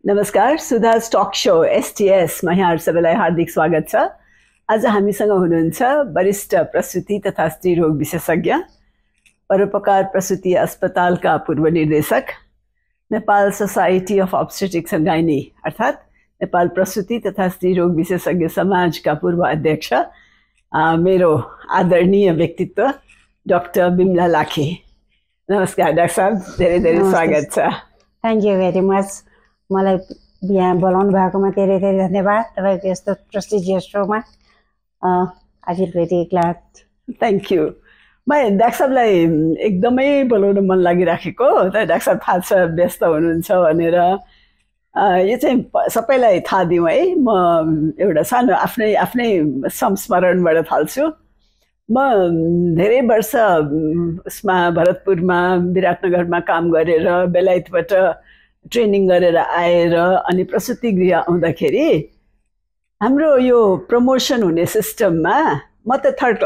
नमस्कार, Sudha's talk show STS मा यहाँहरु सबैलाई हार्दिक स्वागत छ। आज हामीसँग हुनुहुन्छ वरिष्ठ प्रसूति तथा स्त्री रोग विशेषज्ञ, परोपकार प्रसूति अस्पतालका पूर्व निर्देशक, Nepal society of obstetrics and gynae अर्थात् नेपाल प्रसूति तथा स्त्री रोग विशेषज्ञ समाजका पूर्व अध्यक्ष, मेरो आदरणीय व्यक्तित्व डाक्टर बिमला लाखे। नमस्कार डाक्टर साहब, धेरै धेरै स्वागत छ। Thank you very much. मलाई यहाँ बोलाउनु भएकोमा धेरै धेरै धन्यवाद। तपाईँको यस्तो प्रेस्टिजियस शोमा I feel very glad. Thank you. म डाक्टर साहबलाई एकदमै बोलाउन मन लागिराखेको, तर डाक्टर साहब थाहा छ व्यस्त हुनुहुन्छ भनेर। यो चाहिँ सबैलाई थाहा दिउँ है। म एउटा सानो आफ्नै संस्मरणबाट थाल्छु। म धेरै वर्ष उसमा भरतपुरमा विराटनगरमा काम गरेर बेलायतबाट ट्रेनिङ गरेर आएर अनि प्रसूति गृह आउँदाखेरि हाम्रो यो प्रमोसन हुने सिस्टममा म त थर्ड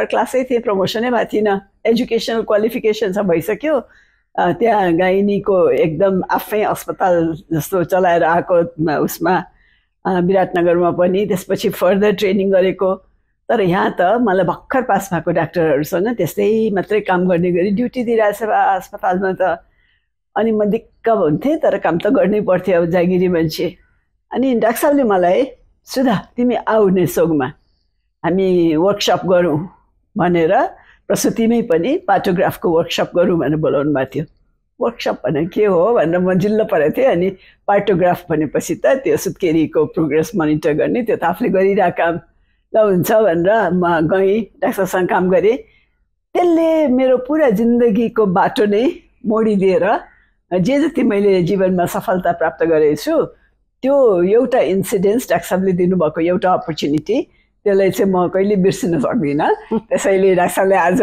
क्लासै थिएँ, प्रमोसनै भएको थिएन। एजुकेसनल क्वालिफिकेसन छ भइसक्यो। त्यहाँ गाइनीको एकदम आफै अस्पताल जस्तो चलाएर आएको उसमा विराटनगरमा पनि, त्यसपछि फर्दर ट्रेनिङ गरेको। तर यहाँ त मलाई भर्खर पास भएको डाक्टरहरूसँग त्यस्तै मात्रै काम गर्ने गरी ड्युटी दिइरहेछ अस्पतालमा त। अनि म दिक्क हुन्थेँ, तर काम त गर्नै पर्थ्यो, अब जागिरी मान्छे। अनि डाक्टर साहबले मलाई सुधा तिमी आऊ नेसोगमा, हामी वर्कसप गरौँ भनेर प्रसूतिमै पनि पार्टोग्राफको वर्कसप गरौँ भनेर बोलाउनु भएको थियो। वर्कसप भनेर के हो भनेर म जिल्लो परेको थिएँ। अनि पार्टोग्राफ भनेपछि त त्यो सुत्केरीको प्रोग्रेस मोनिटर गर्ने, त्यो त आफूले गरिरहेको काम। ल हुन्छ भनेर म गएँ, डाक्टरसँग काम गरेँ। त्यसले मेरो पुरा जिन्दगीको बाटो नै मोडिदिएर जे जति मैले जीवनमा सफलता प्राप्त गरेको छु, त्यो एउटा इन्सिडेन्स डाक्टर साहबले दिनुभएको एउटा अपर्च्युनिटी, त्यसलाई चाहिँ म कहिले बिर्सिन सक्दिनँ। त्यसैले डाक्टर साहबले आज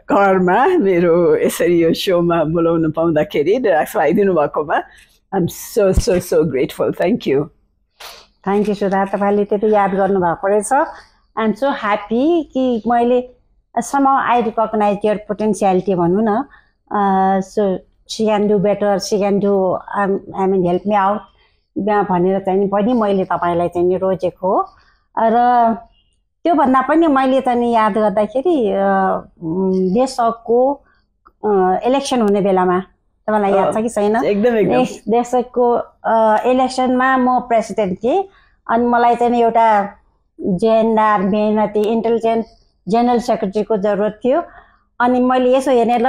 घरमा मेरो यसरी यो सोमा बोलाउन पाउँदाखेरि डाक्टर साहब आइदिनु भएकोमा I am so so so grateful. Thank you. Thank you Sudha, तपाईँले त्यति याद गर्नुभएको रहेछ। आइ एम सो ह्याप्पी कि मैले somehow I recognize your potentiality भनौँ न। So she can do better, she can do I mean help me out भनेर चाहिँ पनि मैले तपाईँलाई चाहिँ रोजेको हो। र त्योभन्दा पनि मैले चाहिँ याद गर्दाखेरि देशको इलेक्सन हुने बेलामा, तपाईँलाई याद छ कि छैन? एकदम देशको इलेक्सनमा म प्रेसिडेन्ट थिएँ। अनि मलाई चाहिँ एउटा जेएनआर मेहनती इन्टेलिजेन्ट जेनरल सेक्रेटरीको जरुरत थियो। अनि मैले यसो हेर्ने, ल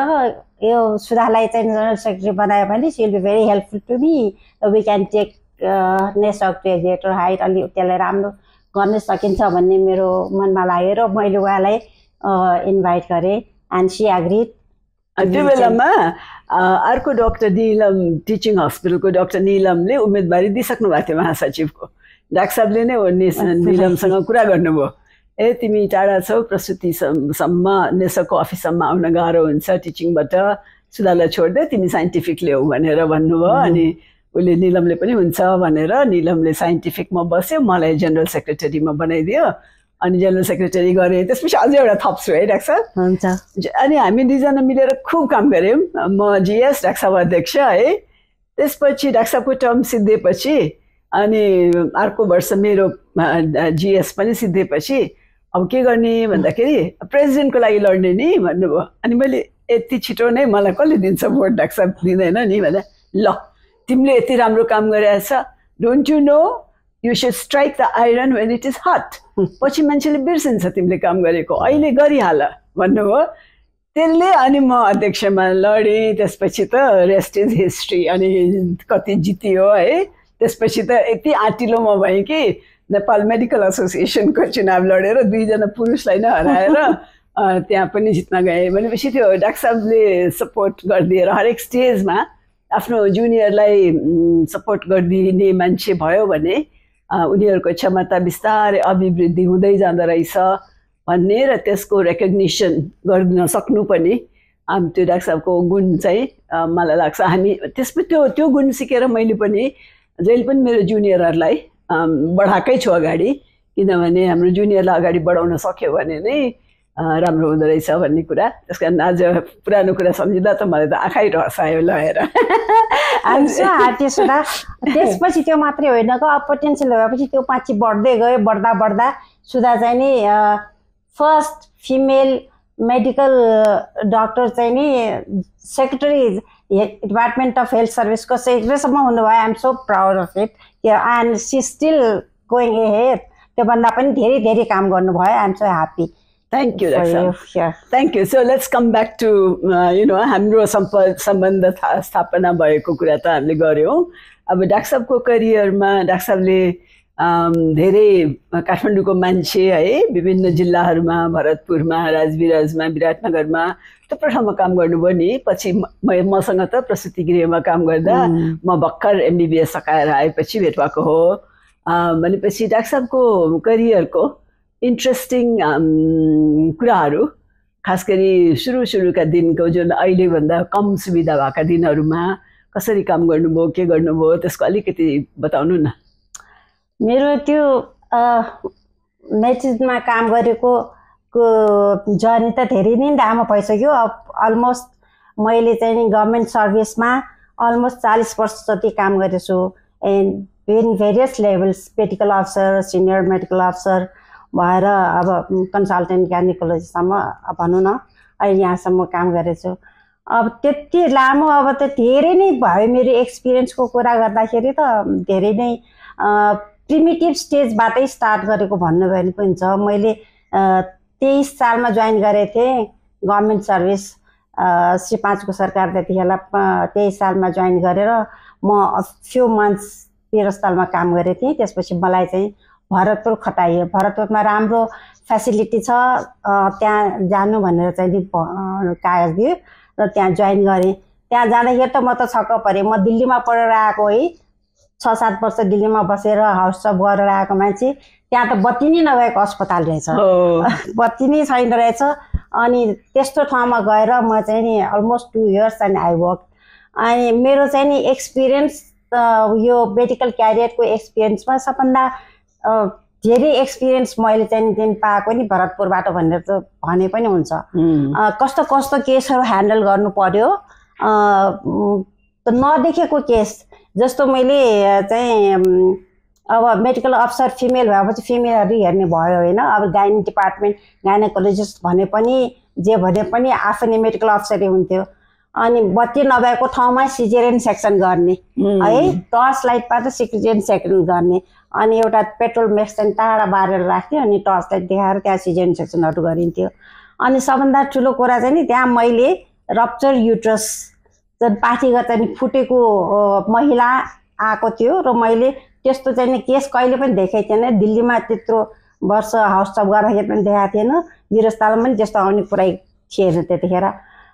यो सुधालाई चाहिँ जनरल सेक्रेटरी बनायो भने she will be very helpful to me, we can take नेसक टु ए ग्रेटर हाइट, अलि त्यसलाई राम्रो गर्न सकिन्छ भन्ने मेरो मनमा लाग्यो र मैले उहाँलाई इन्भाइट गरेँ एन्ड सी एग्रिड। त्यो बेलामा अर्को डाक्टर निलम, टिचिङ हस्पिटलको डाक्टर निलमले उम्मेदवारी दिइसक्नु भएको थियो महासचिवको। डाक्टर साहबले नै निलमसँग कुरा गर्नुभयो, ए तिमी टाढा छौ, प्रसूतिसम्म नेसकको अफिससम्म आउन गाह्रो हुन्छ टिचिङबाट, सुधालाई छोड्दै तिमी साइन्टिफिक ल्याऊ भनेर भन्नुभयो। अनि उसले निलमले पनि हुन्छ भनेर निलमले साइन्टिफिकमा बस्यो, मलाई जेनरल सेक्रेटरीमा बनाइदियो। अनि जेनरल सेक्रेटरी गरेँ। त्यसपछि अझै एउटा थप्छु है डाक्टर साहब? हुन्छ। अनि हामी दुईजना मिलेर खुब काम गऱ्यौँ। म जिएस, डाक्टर साहब अध्यक्ष है। त्यसपछि डाक्टर साहबको टर्म सिद्धिएपछि अनि अर्को वर्ष मेरो जिएस पनि सिद्धिएपछि अब के गर्ने भन्दाखेरि प्रेसिडेन्टको लागि लड्ने नि भन्नुभयो। अनि मैले यति छिटो नै मलाई कसले दिन्छ भोट डाक्टर साहब दिँदैन नि भने, ल तिमीले यति राम्रो काम गरिरहेछ, don't you know you should strike the iron when it is hot, पछि मान्छेले बिर्सिन्छ तिमीले काम गरेको, अहिले गरिहाल भन्नुभयो। त्यसले अनि म अध्यक्षमा लडेँ। त्यसपछि त रेस्ट इज हिस्ट्री। अनि कति जितियो है। त्यसपछि त यति आँटिलो म भएँ कि नेपाल मेडिकल एसोसिएसनको चुनाव लडेर दुईजना पुरुषलाई नै हराएर त्यहाँ पनि जित्न गएँ। भनेपछि त्यो डाक्टर साहबले सपोर्ट गरिदिएर हरेक स्टेजमा आफ्नो जुनियरलाई सपोर्ट गरिदिने मान्छे भयो भने उनीहरूको क्षमता बिस्तारै अभिवृद्धि हुँदै जाँदो रहेछ भन्ने र त्यसको रेकग्निसन गर्न सक्नु पनि त्यो डाक्टर साहबको गुण चाहिँ मलाई लाग्छ। हामी त्यसपछि त्यो गुण सिकेर मैले पनि जहिले पनि मेरो जुनियरहरूलाई बढाएकै छु अगाडि, किनभने हाम्रो जुनियरलाई अगाडि बढाउन सक्यो भने नै राम्रो हुँदो रहेछ भन्ने कुरा। त्यस कारण आज पुरानो कुरा सम्झिँदा त मलाई त आँखै रस आयो ल हेर। आइएम सो ह्याप्पी सुधा। त्यसपछि त्यो मात्रै होइन अब पोटेन्सियल भएपछि त्यो पछि बढ्दै गयो। बढ्दा बढ्दा सुधा चाहिँ नि फर्स्ट फिमेल मेडिकल डक्टर चाहिँ नि सेक्रेटरी डिपार्टमेन्ट अफ हेल्थ सर्भिसको सेक्रेटरीसम्म हुनुभयो। I'm so proud of it and she still going ahead. त्योभन्दा पनि धेरै धेरै काम गर्नुभयो। I'm so happy. Thank you, Daksa. Thank you. So let's come back to हाम्रो सम्बन्ध स्थापना भएको कुरा त हामीले गऱ्यौँ। अब डाक्टर साहबको करियरमा डाक्टर साहबले धेरै काठमाडौँको मान्छे है विभिन्न जिल्लाहरूमा भरतपुरमा राजविराजमा विराटनगरमा थुप्रो ठाउँमा काम गर्नुभयो नि। पछि मसँग त प्रसूति गृहमा काम गर्दा म भर्खर MBBS सकाएर आएपछि भेट भएको हो। भनेपछि डाक्टर साहबको करियरको इन्ट्रेस्टिङ कुराहरू खास गरी सुरुका दिनको जुन अहिलेभन्दा कम सुविधा भएका दिनहरूमा कसरी काम गर्नुभयो के गर्नुभयो त्यसको अलिकति बताउनु न। मेरो त्यो नेचरमा काम गरेको जर्नी त धेरै नै लामो भइसक्यो। अलमोस्ट मैले चाहिँ गभर्मेन्ट सर्भिसमा अलमोस्ट 40 वर्ष जति काम गरेछु and in various levels medical officer senior medical officer भएर अब कन्सल्टेन्ट गाइनेकोलोजिस्टसम्म भनौँ न अहिले यहाँसम्म काम गरेछु। अब त्यति लामो अब त धेरै नै भयो मेरो एक्सपिरियन्सको कुरा गर्दाखेरि त धेरै नै प्रिमिटिभ स्टेजबाटै स्टार्ट गरेको भन्नुभयो पनि हुन्छ। मैले 23 सालमा जोइन गरेको थिएँ गभर्मेन्ट सर्भिस श्री 5 को सरकार त्यतिखेर 23 सालमा जोइन गरेर म फ्यु मन्थ्स 13 सालमा काम गरेको थिएँ। त्यसपछि मलाई चाहिँ भरतपुर खटाइयो। भरतपुरमा राम्रो फेसिलिटी छ त्यहाँ जानु भनेर चाहिँ कागज दियो र त्यहाँ जोइन गरेँ। त्यहाँ जाँदाखेरि त म त छक्क परेँ। म दिल्लीमा पढेर आएको है 6-7 वर्ष दिल्लीमा बसेर हाउससप गरेर आएको मान्छे त्यहाँ त बत्ती नै नभएको अस्पताल रहेछ। बत्ती नै छैन रहेछ। अनि त्यस्तो ठाउँमा गएर म चाहिँ नि almost 2 years and I work. अनि मेरो चाहिँ नि एक्सपिरियन्स यो मेडिकल क्यारियरको एक्सपिरियन्समा सबभन्दा धेरै एक्सपिरियन्स मैले चाहिँ दिन पाएको नि भरतपुरबाट भनेर त भने पनि हुन्छ। कस्तो कस्तो केसहरू ह्यान्डल गर्नु पर्यो नदेखेको केस जस्तो मैले चाहिँ अब मेडिकल अफिसर फिमेल भएपछि फिमेलहरू हेर्ने भयो होइन। अब गाइनी डिपार्टमेन्ट गाइनेकोलोजिस्ट भने पनि जे भने पनि आफै नै मेडिकल अफिसरै हुन्थ्यो। अनि बत्ती नभएको ठाउँमा सिजेरियन सेक्सन गर्ने है टर्च लाइटबाट सिजेरियन सेक्सन गर्ने। अनि एउटा पेट्रोल मेक्सन टाढा बारेर राख्थ्यो अनि टर्च लाइट देखाएर त्यहाँ सिजेरियन सेक्सनहरू गरिन्थ्यो। अनि सबभन्दा ठुलो कुरा चाहिँ नि त्यहाँ मैले रप्चर युट्रस पाठीगत चाहिँ फुटेको महिला आएको थियो र मैले त्यस्तो चाहिँ केस कहिले पनि देखेको थिएन। दिल्लीमा त्यत्रो वर्ष हाउससप गर्दाखेरि पनि देखाएको थिएन। वीरस्थलमा पनि त्यस्तो आउने कुरै थिएन त्यतिखेर।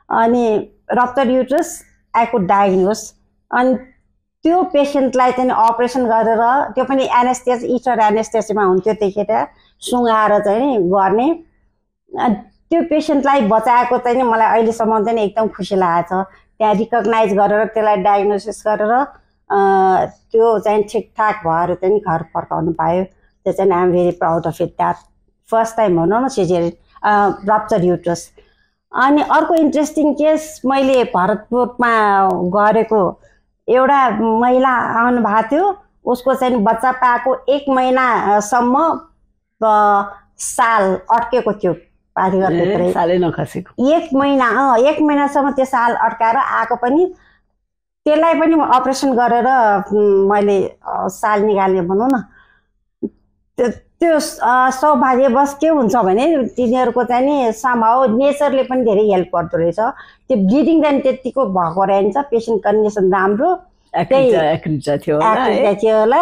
अनि rupture uterus I could diagnose. अनि त्यो पेसेन्टलाई चाहिँ अपरेसन गरेर त्यो पनि एनेस्थेसिया इटर एनेस्थेसियामा हुन्थ्यो त्यतिखेर सुँगाएर चाहिँ गर्ने। त्यो पेसेन्टलाई बचाएको चाहिँ मलाई अहिलेसम्म चाहिँ एकदम खुसी लागेको छ। त्यहाँ रिकग्नाइज गरेर त्यसलाई डायग्नोसिस गरेर त्यो चाहिँ ठिकठाक भएर चाहिँ घर फर्काउनु पायो। त्यो चाहिँ I am very proud of it that first time भनौँ न सिजेरियन रप्चर युट्रस। अनि अर्को इन्ट्रेस्टिङ केस मैले भरतपुरमा गरेको एउटा महिला आउनु भएको थियो। उसको चाहिँ बच्चा पाएको 1 महिनासम्म साल अड्केको थियो पाठीगत सालै नखसेको 1 महिनासम्म त्यो साल अड्काएर आएको पनि त्यसलाई पनि अपरेसन गरेर मैले साल निकाल्ने भनौँ न। त्यो सौभाग्यवश के हुन्छ भने तिनीहरूको चाहिँ नि समाउ नेचरले पनि धेरै हेल्प गर्दो रहेछ। त्यो ब्लिडिङ चाहिँ त्यतिको भएको रहन्छ। पेसेन्ट कन्डिसन राम्रो थियो होला।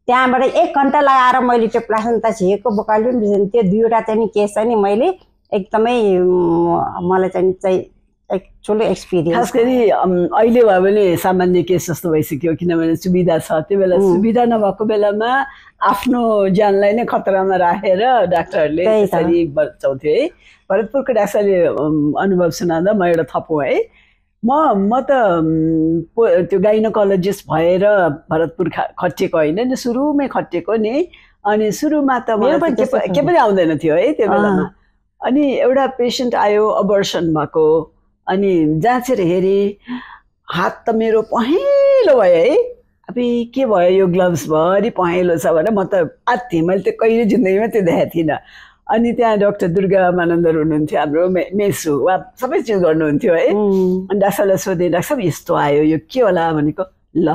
त्यहाँबाट 1 घन्टा लगाएर मैले त्यो प्लासेन्टा झिकेको बोकाल्यो नि। त्यो 2वटा चाहिँ केस चाहिँ नि मैले एकदमै मलाई चाहिँ एक ठुलो एक्सपिरियन्स। खास गरी अहिले भयो भने सामान्य केस जस्तो भइसक्यो किनभने सुविधा छ। त्यो बेला सुविधा नभएको बेलामा आफ्नो ज्यानलाई नै खतरामा राखेर डाक्टरहरूले त्यसरी बचाउँथ्यो है। भरतपुरको डाक्टरले अनुभव सुनाउँदा म एउटा थपौँ है। म त त्यो गाइनोकोलोजिस्ट भएर भरतपुर खटिएको होइन नि सुरुमै खटिएको नि। अनि सुरुमा त मलाई के पनि आउँदैन थियो है त्यो बेलामा। अनि एउटा पेसेन्ट आयो अबर्सन भएको। अनि जाँचेर हेरेँ हात त मेरो पहेँलो भयो है। अब के भयो यो ग्लोभ्सभरि पहेँलो छ भने म त आत्थेँ, मैले त्यो कहिले जिन्दगीमा त्यो देखाएको थिइनँ। अनि त्यहाँ डाक्टर दुर्गा मानन्दर हुनुहुन्थ्यो, हाम्रो मेसु, उहाँ सबै चिज गर्नुहुन्थ्यो है। अनि डाक्टरलाई सोधेँ, डाक्टर साहब यस्तो आयो, यो के होला भनेको, ल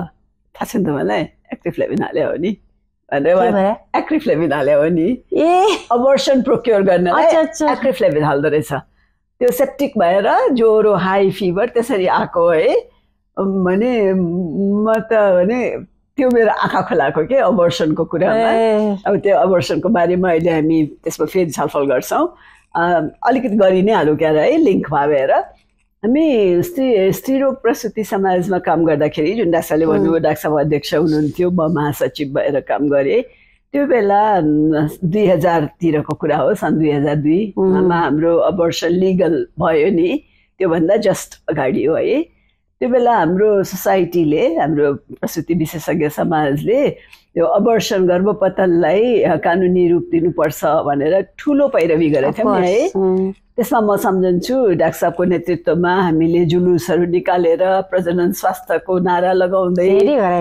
थाहा छ नि त मलाई एक्रिफ्लेभिन हाल्यो हो नि भनेर, एक्रिफ्लेभिन हाल्यो हो नि, अबर्सन प्रोक्योर गर्नलाई एक्रिफ्लेभिन हाल्दो रहेछ। त्यो सेप्टिक भएर ज्वरो हाई फिभर त्यसरी आएको है भने म त भने त्यो मेरो आँखा खोलाएको के अबर्सनको कुरामा। अब त्यो अबर्सनको बारेमा अहिले हामी त्यसमा फेरि छलफल गर्छौँ, अलिकति गरि नै हालौँ क्या है लिङ्क भएर। हामी स्त्रीरोग प्रसुति समाजमा काम गर्दाखेरि जुन डाक्टरले भन्नुभयो, डाक्टर साहब अध्यक्ष हुनुहुन्थ्यो, म महासचिव भएर काम गरेँ। त्यो बेला 2000तिरको कुरा हो, सन् 2002मा हाम्रो अबर्सन लिगल भयो नि, त्योभन्दा जस्ट अगाडि हो है। त्यो बेला हाम्रो सोसाइटीले, हाम्रो प्रसुति विशेषज्ञ समाजले त्यो अबर्सन गर्भपतनलाई कानुनी रूप दिनुपर्छ भनेर ठुलो पैरवी गरेका थियौँ है। त्यसमा म सम्झन्छु डाक्टर साहबको नेतृत्वमा हामीले जुलुसहरू निकालेर प्रजनन स्वास्थ्यको नारा लगाउँदै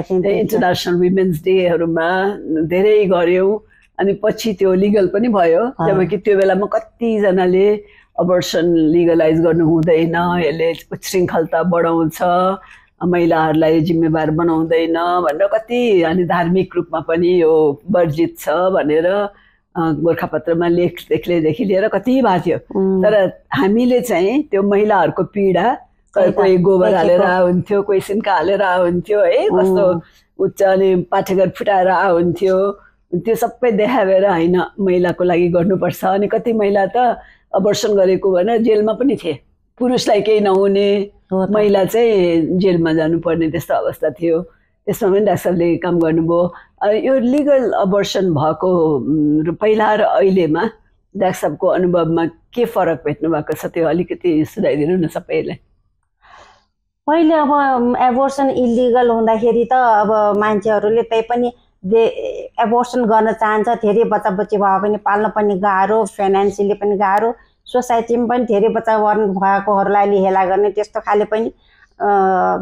इन्टरनेसनल वुमेन्स डेहरूमा धेरै गऱ्यौँ। अनि पछि त्यो लिगल पनि भयो, जबकि त्यो बेलामा कतिजनाले अबर्सन लिगलाइज गर्नु हुँदैन, यसले उच्छृङ्खलता बढाउँछ, महिलाहरूलाई जिम्मेवार बनाउँदैन भनेर कति, अनि धार्मिक रूपमा पनि यो वर्जित छ भनेर गोर्खापत्रमा लेखदेखि लिएर कति भएको थियो। तर हामीले चाहिँ त्यो महिलाहरूको पीडा, कोही गोबर हालेर आउँथ्यो, कोही सिन्का हालेर आउँथ्यो है, कस्तो उच्च अनि पाठेघर फुटाएर आउँथ्यो, त्यो सबै देखाएर होइन महिलाको लागि गर्नुपर्छ। अनि कति महिला त अबर्सन गरेको भनेर जेलमा पनि थिए, पुरुषलाई केही नहुने, महिला चाहिँ जेलमा जानुपर्ने त्यस्तो अवस्था थियो। त्यसमा पनि डाक्टर साहबले काम गर्नुभयो। यो लिगल अबर्सन भएको पहिला र अहिलेमा डाक्टर साहबको अनुभवमा के फरक भेट्नु भएको छ, त्यो अलिकति सुनाइदिनु न सबैलाई। पहिले अब एबोर्सन इलिगल हुँदाखेरि त अब मान्छेहरूले त्यही पनि एबोर्सन गर्न चाहन्छ, धेरै बच्चा बच्ची भयो भने पाल्न पनि गाह्रो, फाइनेन्सियली पनि गाह्रो, सोसाइटीमा पनि धेरै बच्चा भएकोहरूलाई अलि हेला गर्ने त्यस्तो खाले पनि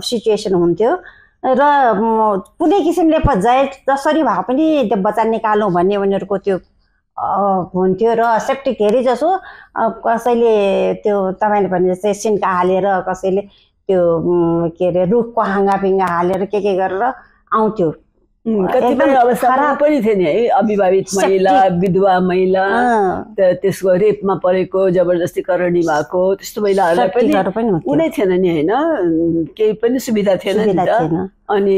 सिचुएसन हुन्थ्यो। र कुनै किसिमले जसरी भए पनि त्यो बच्चा निकालौँ भन्ने उनीहरूको त्यो हुन्थ्यो। र सेप्टिक धेरै जसो कसैले त्यो तपाईँले भने जस्तै सिन्का हालेर, कसैले त्यो के अरे रुखको हाँगापिङ्गा हालेर के गरेर आउँथ्यो। कतिपय अवस्थामा पनि थियो नि है, अविवाहित महिला, विधवा महिला, त्यसको रेपमा परेको, जबरजस्ती करणी भएको त्यस्तो महिलाहरूलाई पनि कुनै थिएन नि होइन, केही पनि सुविधा थिएन नि त। अनि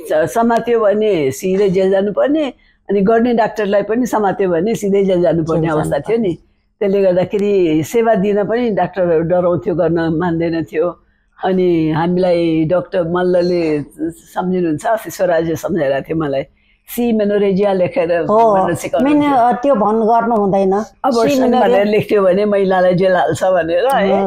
समात्यो भने सिधै जेल जानुपर्ने, अनि गर्ने डाक्टरलाई पनि समात्यो भने सिधै जेल जानुपर्ने अवस्था थियो नि। त्यसले गर्दाखेरि सेवा दिन पनि डाक्टरहरू डराउँथ्यो, गर्न मान्दैन थियो। अनि हामीलाई डाक्टर मल्लले सम्झिनुहुन्छ, स्वराजले सम्झाइरहेको थियो मलाई, सी मेनोरेजिया लेखेर त्यो गर्नु हुँदैन, अबर्सन भनेर लेख्थ्यो भने महिलालाई जेल हाल्छ भनेर है।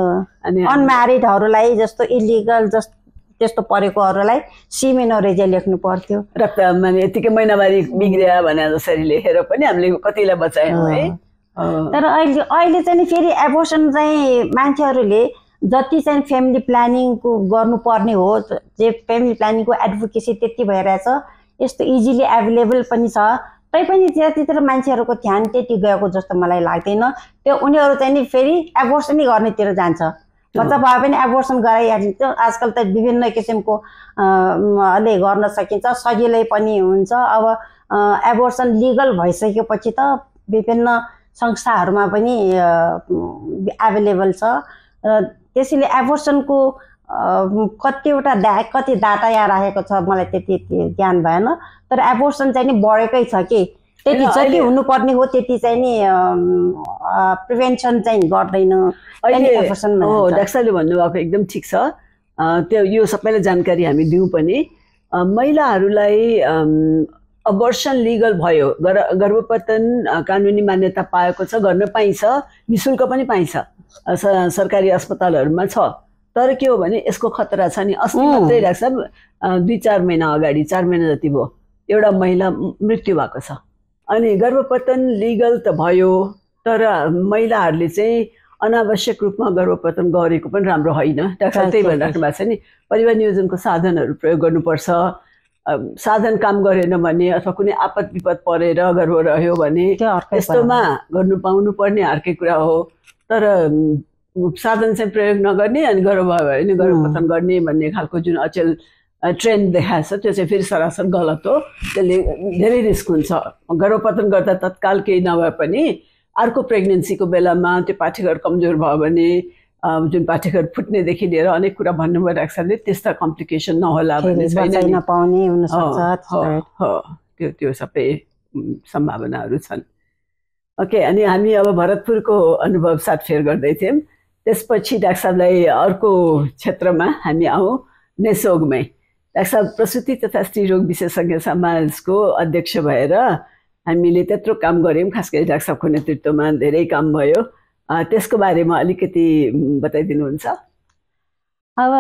अनि अनम्यारिडहरूलाई जस्तो इलिगल त्यस्तो परेकोहरूलाई सी मेनोरेजिया लेख्नु पर्थ्यो। रक्त माने यतिकै महिनावारी बिग्रिया भने जसरी लेखेर पनि हामीले कतिलाई बचायौँ है। तर अहिले चाहिँ फेरि एबोर्सन चाहिँ मान्छेहरूले जति चाहिँ फ्यामिली प्लानिङको गर्नुपर्ने हो, फ्यामिली प्लानिङको एडभोकेसी त्यति भइरहेछ, यस्तो इजिली एभाइलेबल पनि छ, तैपनि त्यतातिर मान्छेहरूको ध्यान त्यति गएको जस्तो मलाई लाग्दैन। त्यो उनीहरू चाहिँ नि फेरि एबोर्सनै गर्नेतिर जान्छ, बच्चा भए पनि एबोर्सन गराइहालिन्छ। आजकल त विभिन्न किसिमको ले गर्न सकिन्छ, सजिलै पनि हुन्छ। अब एबोर्सन लिगल भइसकेपछि त विभिन्न संस्थाहरूमा पनि एभाइलेबल छ। त्यसैले एबोर्सनको कति डाटा यहाँ राखेको छ मलाई त्यति ज्ञान भएन, तर एबोर्सन चाहिँ नि बढेकै छ कि त्यति जति हुनुपर्ने हो त्यति चाहिँ नि प्रिभेन्सन चाहिँ गर्दैन। डाक्टर साहबले भन्नुभएको एकदम ठिक छ। त्यो यो सबैलाई जानकारी हामी दिउँ पनि, महिलाहरूलाई अबर्सन लिगल भयो, गर्भपतन कानुनी मान्यता पाएको छ, गर्न पाइन्छ, निःशुल्क पनि पाइन्छ, सरकारी अस्पतालहरूमा छ। तर के हो भने यसको खतरा छ नि। अस्ति मात्रै डाक्टर साहब 2-4 महिना अगाडि, 4 महिना जति भयो, एउटा महिला मृत्यु भएको छ। अनि गर्भपतन लिगल त भयो, तर महिलाहरूले चाहिँ अनावश्यक रूपमा गर्भपतन गरेको पनि राम्रो होइन। डाक्टर त्यही भनिराख्नु भएको छ नि, परिवार नियोजनको साधनहरू प्रयोग गर्नुपर्छ। साधन काम गरेन भने अथवा कुनै आपद विपद परेर गर्भ रह्यो भने त्यस्तोमा गर्नु पाउनु पर्ने अर्कै कुरा हो। तर साधन चाहिँ प्रयोग नगर्ने अनि गर्भ भयो भने गर्भपतन गर्ने भन्ने खालको जुन अचेल ट्रेन्ड देखाएको छ त्यो चाहिँ फेरि सरासर गलत हो। त्यसले धेरै रिस्क हुन्छ। गर्भपतन गर्दा तत्काल केही नभए पनि अर्को प्रेग्नेन्सीको बेलामा त्यो पाठेघर कमजोर भयो भने जुन पाठेघर फुट्नेदेखि लिएर अनेक कुरा भन्नुभयो डाक्टरले, त्यस्ता कम्प्लिकेसन नहोला भन्ने छैन। त्यो सबै सम्भावनाहरू छन्। ओके, अनि हामी अब भरतपुरको अनुभव साथफेर गर्दै थियौँ। त्यसपछि डाक्टर साहबलाई अर्को क्षेत्रमा हामी आउँ, नेसोगमै। डाक्टर साहब प्रसुति तथा स्त्रीरोग विशेषज्ञ समाजको अध्यक्ष भएर हामीले त्यत्रो काम गऱ्यौँ, खास गरी डाक्टर साहबको नेतृत्वमा धेरै काम भयो। त्यसको बारेमा अलिकति बताइदिनुहुन्छ? अब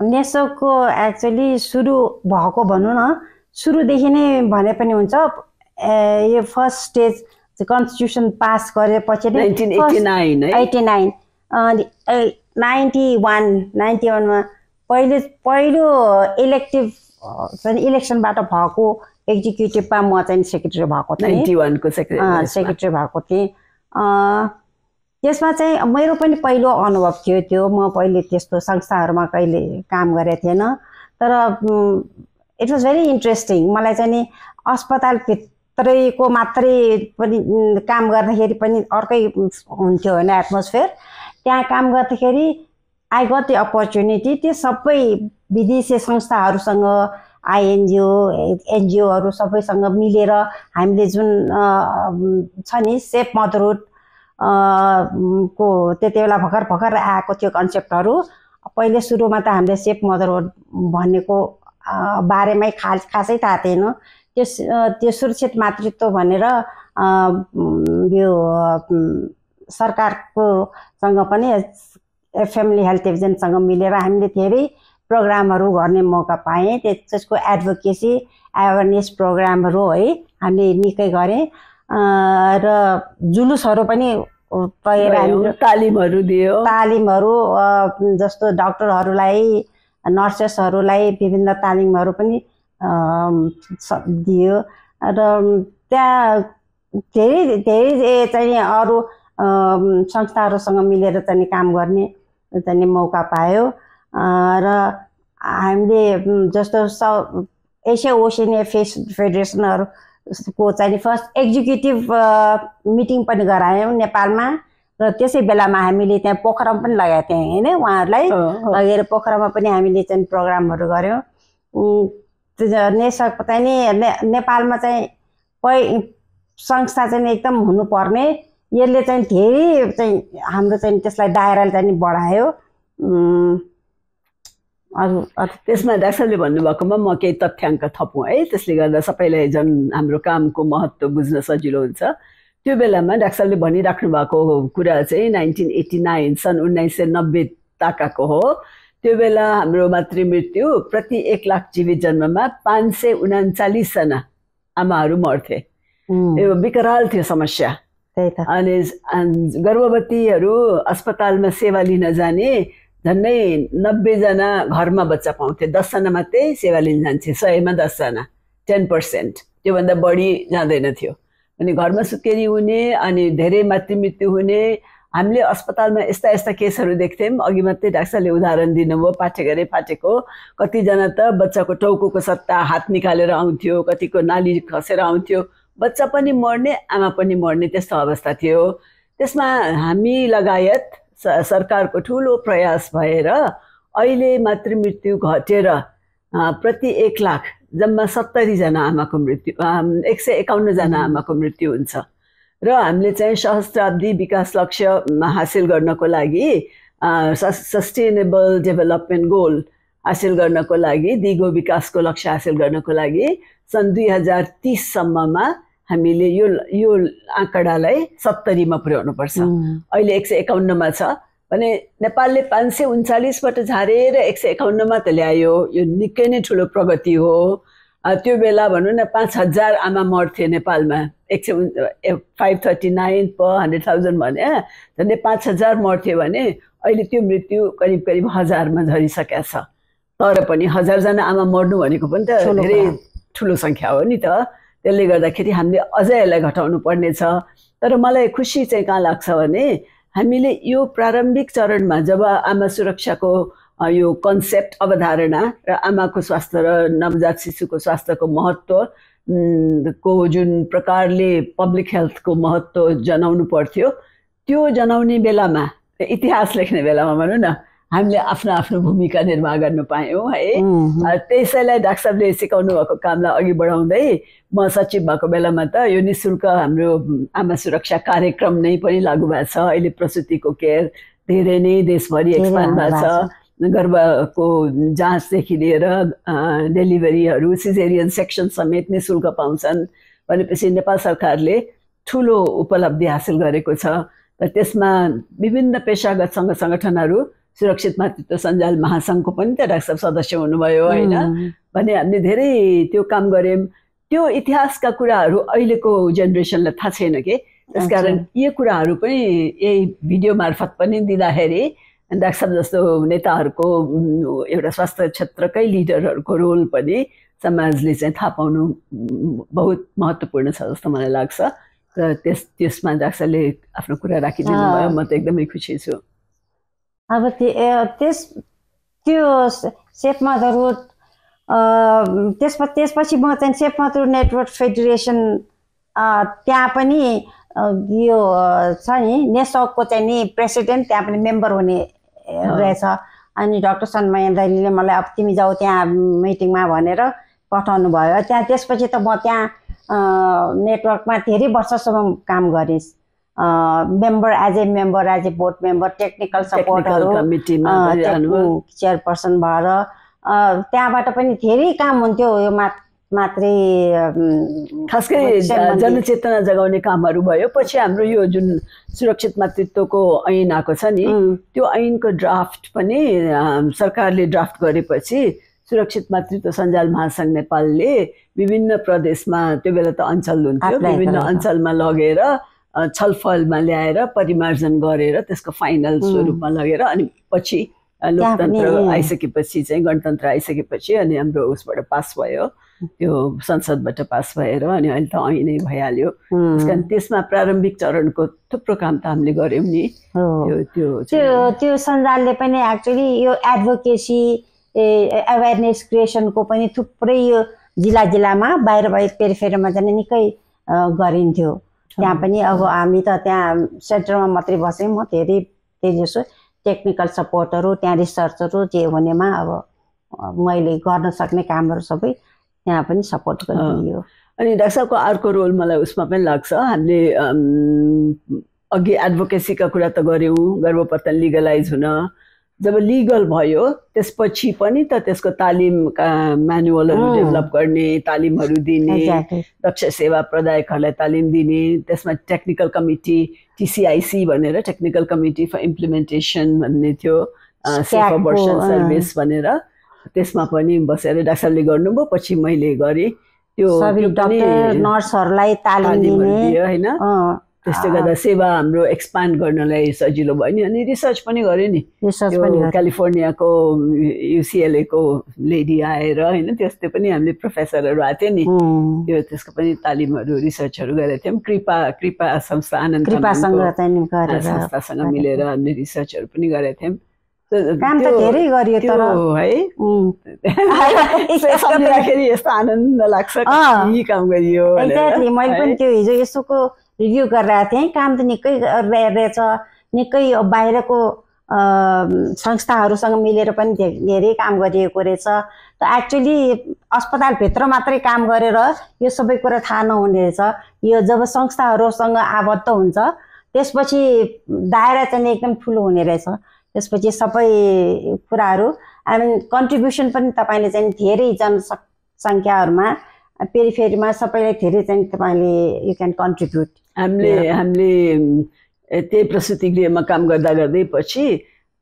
नेसोगको एक्चुअली सुरु भएको भनौँ न, सुरुदेखि नै भने पनि हुन्छ। यो फर्स्ट स्टेज कन्स्टिट्युसन पास गरेपछि नै 91मा पहिलो इलेक्सनबाट भएको एक्जिक्युटिभमा म चाहिँ सेक्रेटरी भएको थिएँ। 91को सेक्रेटरी भएको थिएँ। त्यसमा चाहिँ मेरो पनि पहिलो अनुभव थियो त्यो। म पहिले त्यस्तो संस्थाहरूमा कहिले काम गरेको थिएन, तर इट वाज भेरी इन्ट्रेस्टिङ। मलाई चाहिँ नि अस्पतालभित्रैको मात्रै पनि काम गर्दाखेरि पनि अर्कै हुन्थ्यो होइन एटमोस्फियर। त्यहाँ काम गर्दाखेरि आई गट द अपर्च्युनिटी त्यो सबै विदेशी संस्थाहरूसँग, एनजिओहरू सबैसँग मिलेर हामीले जुन छ नि सेफ मदरहुड को त्यति बेला भर्खर आएको थियो कन्सेप्टहरू। पहिले सुरुमा त हामीले सेफ मदरहुड भनेको बारेमै खासै थाहा थिएन। त्यो सुरक्षित मातृत्व भनेर यो सरकारको सँग पनि फ्यामिली हेल्थ डिभिजनसँग मिलेर हामीले धेरै प्रोग्रामहरू गर्ने मौका पाएँ। त्यसको एडभोकेसी एवेरनेस प्रोग्रामहरू है हामीले निकै गरेँ र जुलुसहरू पनि तालिमहरू दियो। तालिमहरू जस्तो डाक्टरहरूलाई, नर्सेसहरूलाई विभिन्न तालिमहरू पनि दियो। र त्यहाँ धेरै चाहिँ अरू संस्थाहरूसँग मिलेर चाहिँ काम गर्ने चाहिँ मौका पायो। र हामीले जस्तो एसिया ओसिनिया फेडरेसनहरूको चाहिँ फर्स्ट एक्जिक्युटिभ मिटिङ पनि गरायौँ नेपालमा। र त्यसै बेलामा हामीले त्यहाँ पोखरामा पनि लगाएको थियौँ होइन, उहाँहरूलाई लगेर पोखरामा पनि हामीले चाहिँ प्रोग्रामहरू गऱ्यौँ। नेसोग चाहिँ नि नेपालमा चाहिँ संस्था चाहिँ एकदम हुनुपर्ने, यसले चाहिँ धेरै चाहिँ हाम्रो चाहिँ त्यसलाई दायरा चाहिँ बढायो। त्यसमा डाक्टरले भन्नुभएकोमा म केही तथ्याङ्क थपौँ है, त्यसले गर्दा सबैलाई झन् हाम्रो कामको महत्त्व बुझ्न सजिलो हुन्छ। त्यो बेलामा डाक्टरले भनिराख्नु भएको कुरा चाहिँ 1989 सन् 1990 ताकाको हो। त्यो बेला हाम्रो मातृमृत्यु प्रति 1 लाख जीवित जन्ममा 539 जना आमाहरू मर्थे। यो विकराल थियो समस्या। अनि गर्भवतीहरू अस्पतालमा सेवा लिन जाने झन्डै 90 जना घरमा बच्चा पाउँथे, 10 जना मात्रै सेवा लिन जान्थे, 100मा 10 जना, 10%। त्योभन्दा बढी जाँदैन थियो। अनि घरमा सुत्केरी हुने अनि धेरै मातृमृत्यु हुने। हामीले अस्पतालमा यस्ता केसहरू देख्थ्यौँ। अघि मात्रै डाक्टरले उदाहरण दिनुभयो, पाठेघरै फाटेको, कतिजना त बच्चाको टाउकोको सट्टा हात निकालेर आउँथ्यो, कतिको नाली खसेर आउँथ्यो, बच्चा पनि मर्ने आमा पनि मर्ने त्यस्तो अवस्था थियो। त्यसमा हामी लगायत सरकारको ठुलो प्रयास भएर अहिले मातृमृत्यु घटेर प्रति 1 लाख जम्मा 70 जना आमाको मृत्यु, 151 जना आमाको मृत्यु हुन्छ। र हामीले चाहिँ सहस्राब्दी विकास लक्ष्य हासिल गर्नको लागि, सस्टेनेबल डेभलपमेन्ट गोल हासिल गर्नको लागि, दिगो विकासको लक्ष्य हासिल गर्नको लागि सन् 2030 सम्ममा हामीले यो आँकडालाई 70मा पुर्याउनुपर्छ। अहिले 151मा छ भने नेपालले 539बाट झारेर 151मा त ल्यायो। यो निकै नै ठुलो प्रगति हो। त्यो बेला भनौँ न 5,000 आमा मर्थे नेपालमा 539 per 100,000 भने झन्डै 5,000 मर्थे भने अहिले त्यो मृत्यु करिब करिब 1000मा झरिसकेको छ। तर पनि 1000जना आमा मर्नु भनेको पनि त धेरै ठुलो सङ्ख्या हो नि त। त्यसले गर्दाखेरि हामीले अझै यसलाई घटाउनु पर्ने छ। तर मलाई खुसी चाहिँ कहाँ लाग्छ भने हामीले यो प्रारम्भिक चरणमा जब आमा सुरक्षाको यो कन्सेप्ट अवधारणा र आमाको स्वास्थ्य र नवजात शिशुको स्वास्थ्यको महत्त्व को जुन प्रकारले पब्लिक हेल्थको महत्त्व जनाउनु पर्थ्यो त्यो जनाउने बेलामा इतिहास लेख्ने बेलामा भनौँ न हामीले आफ्नो आफ्नो भूमिका निर्वाह गर्न पायौँ है। त्यसैलाई डाक्टर साहबले सिकाउनु भएको कामलाई अघि बढाउँदै म सचिव भएको बेलामा त यो निःशुल्क हाम्रो आमा सुरक्षा कार्यक्रम नै पनि लागू भएको छ। अहिले प्रसुतिको केयर धेरै नै देशभरि एक्सपान्ड भएको छ। गर्भको जाँचदेखि लिएर डेलिभरीहरू सिजेरियन सेक्सन समेत निःशुल्क पाउँछन् भनेपछि नेपाल सरकारले ठुलो उपलब्धि हासिल गरेको छ। र त्यसमा विभिन्न पेशागत सङ्घ सङ्गठनहरू सुरक्षित मातृत्व सञ्जाल महासङ्घको पनि त डाक्टर साहब सदस्य हुनुभयो होइन भने हामीले धेरै त्यो काम गऱ्यौँ। त्यो इतिहासका कुराहरू अहिलेको जेनेरेसनलाई थाहा छैन कि त्यसकारण यी कुराहरू पनि यही भिडियो मार्फत पनि दिँदाखेरि डाक्टर साहब जस्तो नेताहरूको एउटा स्वास्थ्य क्षेत्रकै लिडरहरूको रोल पनि समाजले चाहिँ थाहा पाउनु बहुत महत्त्वपूर्ण छ जस्तो मलाई लाग्छ। र त्यसमा डाक्टर साहबले आफ्नो कुरा राखिदिनु भयो, म त एकदमै खुसी छु। अब त्यो सेफ मदरहुड त्यसपछि म चाहिँ सेफ मदरहुड नेटवर्क फेडरेसन त्यहाँ पनि यो छ नि नेसकको चाहिँ नि प्रेसिडेन्ट त्यहाँ पनि मेम्बर हुने रहेछ। अनि डाक्टर सन्मय दैलीले मलाई अब तिमी जाऊ त्यहाँ मिटिङमा भनेर पठाउनु भयो। त्यहाँ त्यसपछि त म त्यहाँ नेटवर्कमा धेरै वर्षसम्म काम गरेँ। Member as a board member technical सपोर्टहरू चेयरपर्सन भएर त्यहाँबाट पनि धेरै काम हुन्थ्यो। यो मात्रै खास गरी जनचेतना जगाउने कामहरू भयो। पछि हाम्रो यो जुन सुरक्षित मातृत्वको ऐन आएको छ नि त्यो ऐनको ड्राफ्ट पनि सरकारले ड्राफ्ट गरेपछि सुरक्षित मातृत्व सञ्जाल महासङ्घ नेपालले विभिन्न प्रदेशमा त्यो बेला त अञ्चल हुन्थ्यो विभिन्न अञ्चलमा लगेर छलफलमा ल्याएर परिमार्जन गरेर त्यसको फाइनल स्वरूपमा लगेर अनि पछि लोकतन्त्र आइसकेपछि चाहिँ गणतन्त्र आइसकेपछि अनि हाम्रो उसबाट पास भयो, त्यो संसदबाट पास भएर अनि अहिले त ऐनै भइहाल्यो। त्यसकारण त्यसमा प्रारम्भिक चरणको थुप्रो काम त हामीले गऱ्यौँ नि। त्यो सञ्जालले पनि एक्चुअली यो एडभोकेसी अवेरनेस क्रिएसनको पनि थुप्रै यो जिल्लामा बाहिर पेरिफेरीमा चाहिँ निकै गरिन्थ्यो। त्यहाँ पनि अब हामी त त्यहाँ सेन्टरमा मात्रै बसेँ, म धेरै जसो टेक्निकल सपोर्टहरू त्यहाँ रिसर्चहरू जे हुनेमा अब मैले गर्न सक्ने कामहरू सबै त्यहाँ पनि सपोर्ट गरिदियो। अनि डाक्टर साहबको अर्को रोल मलाई उसमा पनि लाग्छ। हामीले अघि एडभोकेसीका कुरा त गऱ्यौँ, गर्भपतन लिगलाइज हुन जब लिगल भयो त्यसपछि पनि त त्यसको तालिमका म्यानुअलहरू डेभलप गर्ने, तालिमहरू दिने, दक्ष सेवा प्रदायकहरूलाई तालिम दिने, त्यसमा टेक्निकल कमिटी TCIC भनेर टेक्निकल कमिटी फर इम्प्लिमेन्टेसन भन्ने थियो, सेफ अबर्सन सर्भिस भनेर त्यसमा पनि बसेर डाक्टर साहबले गर्नुभयो, पछि मैले गरेँ। त्यो नर्सहरूलाई तालिम दिने होइन। त्यसले गर्दा सेवा हाम्रो एक्सपान्ड गर्नलाई सजिलो भयो नि। अनि रिसर्च पनि गरेँ नि, क्यालिफोर्नियाको UCLA को लेडी आएर होइन त्यस्तै पनि हामीले प्रोफेसरहरू आएको थियो नि, त्यो त्यसको पनि तालिमहरू रिसर्चहरू गरेका थियौँ। कृपा संस्था आनन्द संस्थासँग मिलेर हामीले रिसर्चहरू पनि गरेका थियौँ। काम त धेरै गरियो तर है सम्झिँदाखेरि यस्तो आनन्द लाग्छ यही काम गरियो। मैले पनि त्यो हिजो यसोको रिभ्यू गरिरहेको थिएँ। काम त निकै रहेछ, निकै बाहिरको संस्थाहरूसँग मिलेर पनि धेरै काम गरिएको रहेछ। त एक्चुअली अस्पतालभित्र मात्रै काम गरेर यो सबै कुरा थाहा नहुने रहेछ। यो जब संस्थाहरूसँग आबद्ध हुन्छ त्यसपछि दायरा चाहिँ एकदम ठुलो हुने रहेछ। त्यसपछि सबै कुराहरू कन्ट्रिब्युसन पनि तपाईँले चाहिँ धेरै जनसङ्ख्याहरूमा पेरिफेरीमा सबैलाई धेरै चाहिँ तपाईँले यु क्यान कन्ट्रिब्युट। हामीले त्यही प्रसुति गृहमा काम गर्दा गर्दै पछि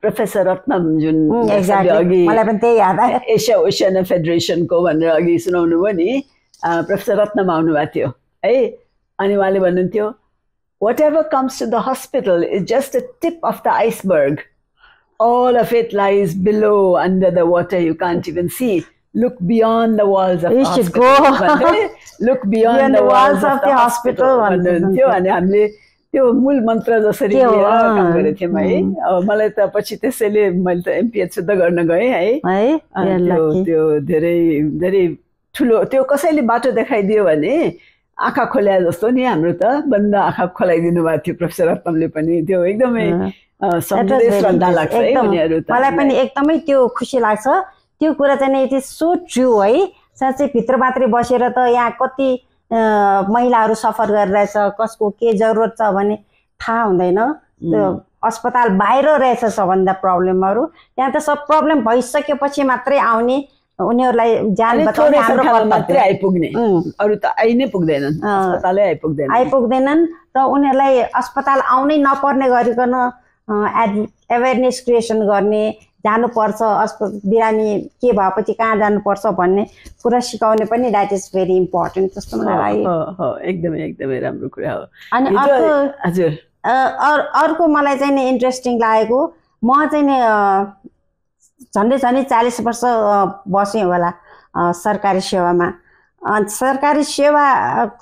प्रोफेसर रत्नम जुन एक्ज्याक्टली मलाई पनि त्यही याद आयो एसिया ओसियाना फेडरेसनको भनेर अघि सुनाउनु भयो नि प्रोफेसर रत्नम आउनुभएको थियो है अनि उहाँले भन्नुहुन्थ्यो whatever comes to the hospital is just a tip of the iceberg. All of it lies below, under the water. You can't even see. Look beyond the walls of the hospital. Look beyond the walls of the hospital. अनि हामीले त्यो मूल मन्त्र जसरी काम गरेको थियौँ है मलाई त पछि त्यसैले मैले त एमपिएच शुद्ध गर्न गएँ है त्यो धेरै धेरै ठुलो त्यो कसैले बाटो देखाइदियो भने आँखा खोल्या जस्तो नि हाम्रो त बन्द आँखा खोलाइदिनु भएको थियो प्रोफेसर रत्नमले पनि त्यो एकदमै श्रद्धा लाग्छ है उनीहरू त मलाई पनि एकदमै त्यो खुसी लाग्छ त्यो कुरा चाहिँ इट इज सो ट्रु है साँच्चै भित्रमात्रै बसेर त यहाँ कति महिलाहरू सफर गरिरहेछ कसको के जरुरत छ भने थाहा हुँदैन त्यो अस्पताल बाहिर रहेछ सबभन्दा प्रब्लमहरू त्यहाँ त सब प्रब्लम भइसकेपछि मात्रै आउने उनीहरूलाई जान बचाउने हाम्रो मात्रै आइपुग्ने अरू त आइ नै पुग्दैनन् अस्पतालै आइपुग्दैनन् र उनीहरूलाई अस्पताल आउनै नपर्ने गरिकन अवेरनेस क्रिएसन गर्ने जानुपर्छ बिरामी के भएपछि कहाँ जानुपर्छ भन्ने कुरा सिकाउने पनि द्याट इज भेरी इम्पोर्टेन्ट जस्तो मलाई लाग्यो एकदमै एकदमै राम्रो कुरा हो अनि अर्को मलाई चाहिँ नि इन्ट्रेस्टिङ लागेको म चाहिँ नि झन्डै 40 वर्ष बसेँ होला सरकारी सेवामा सरकारी सेवा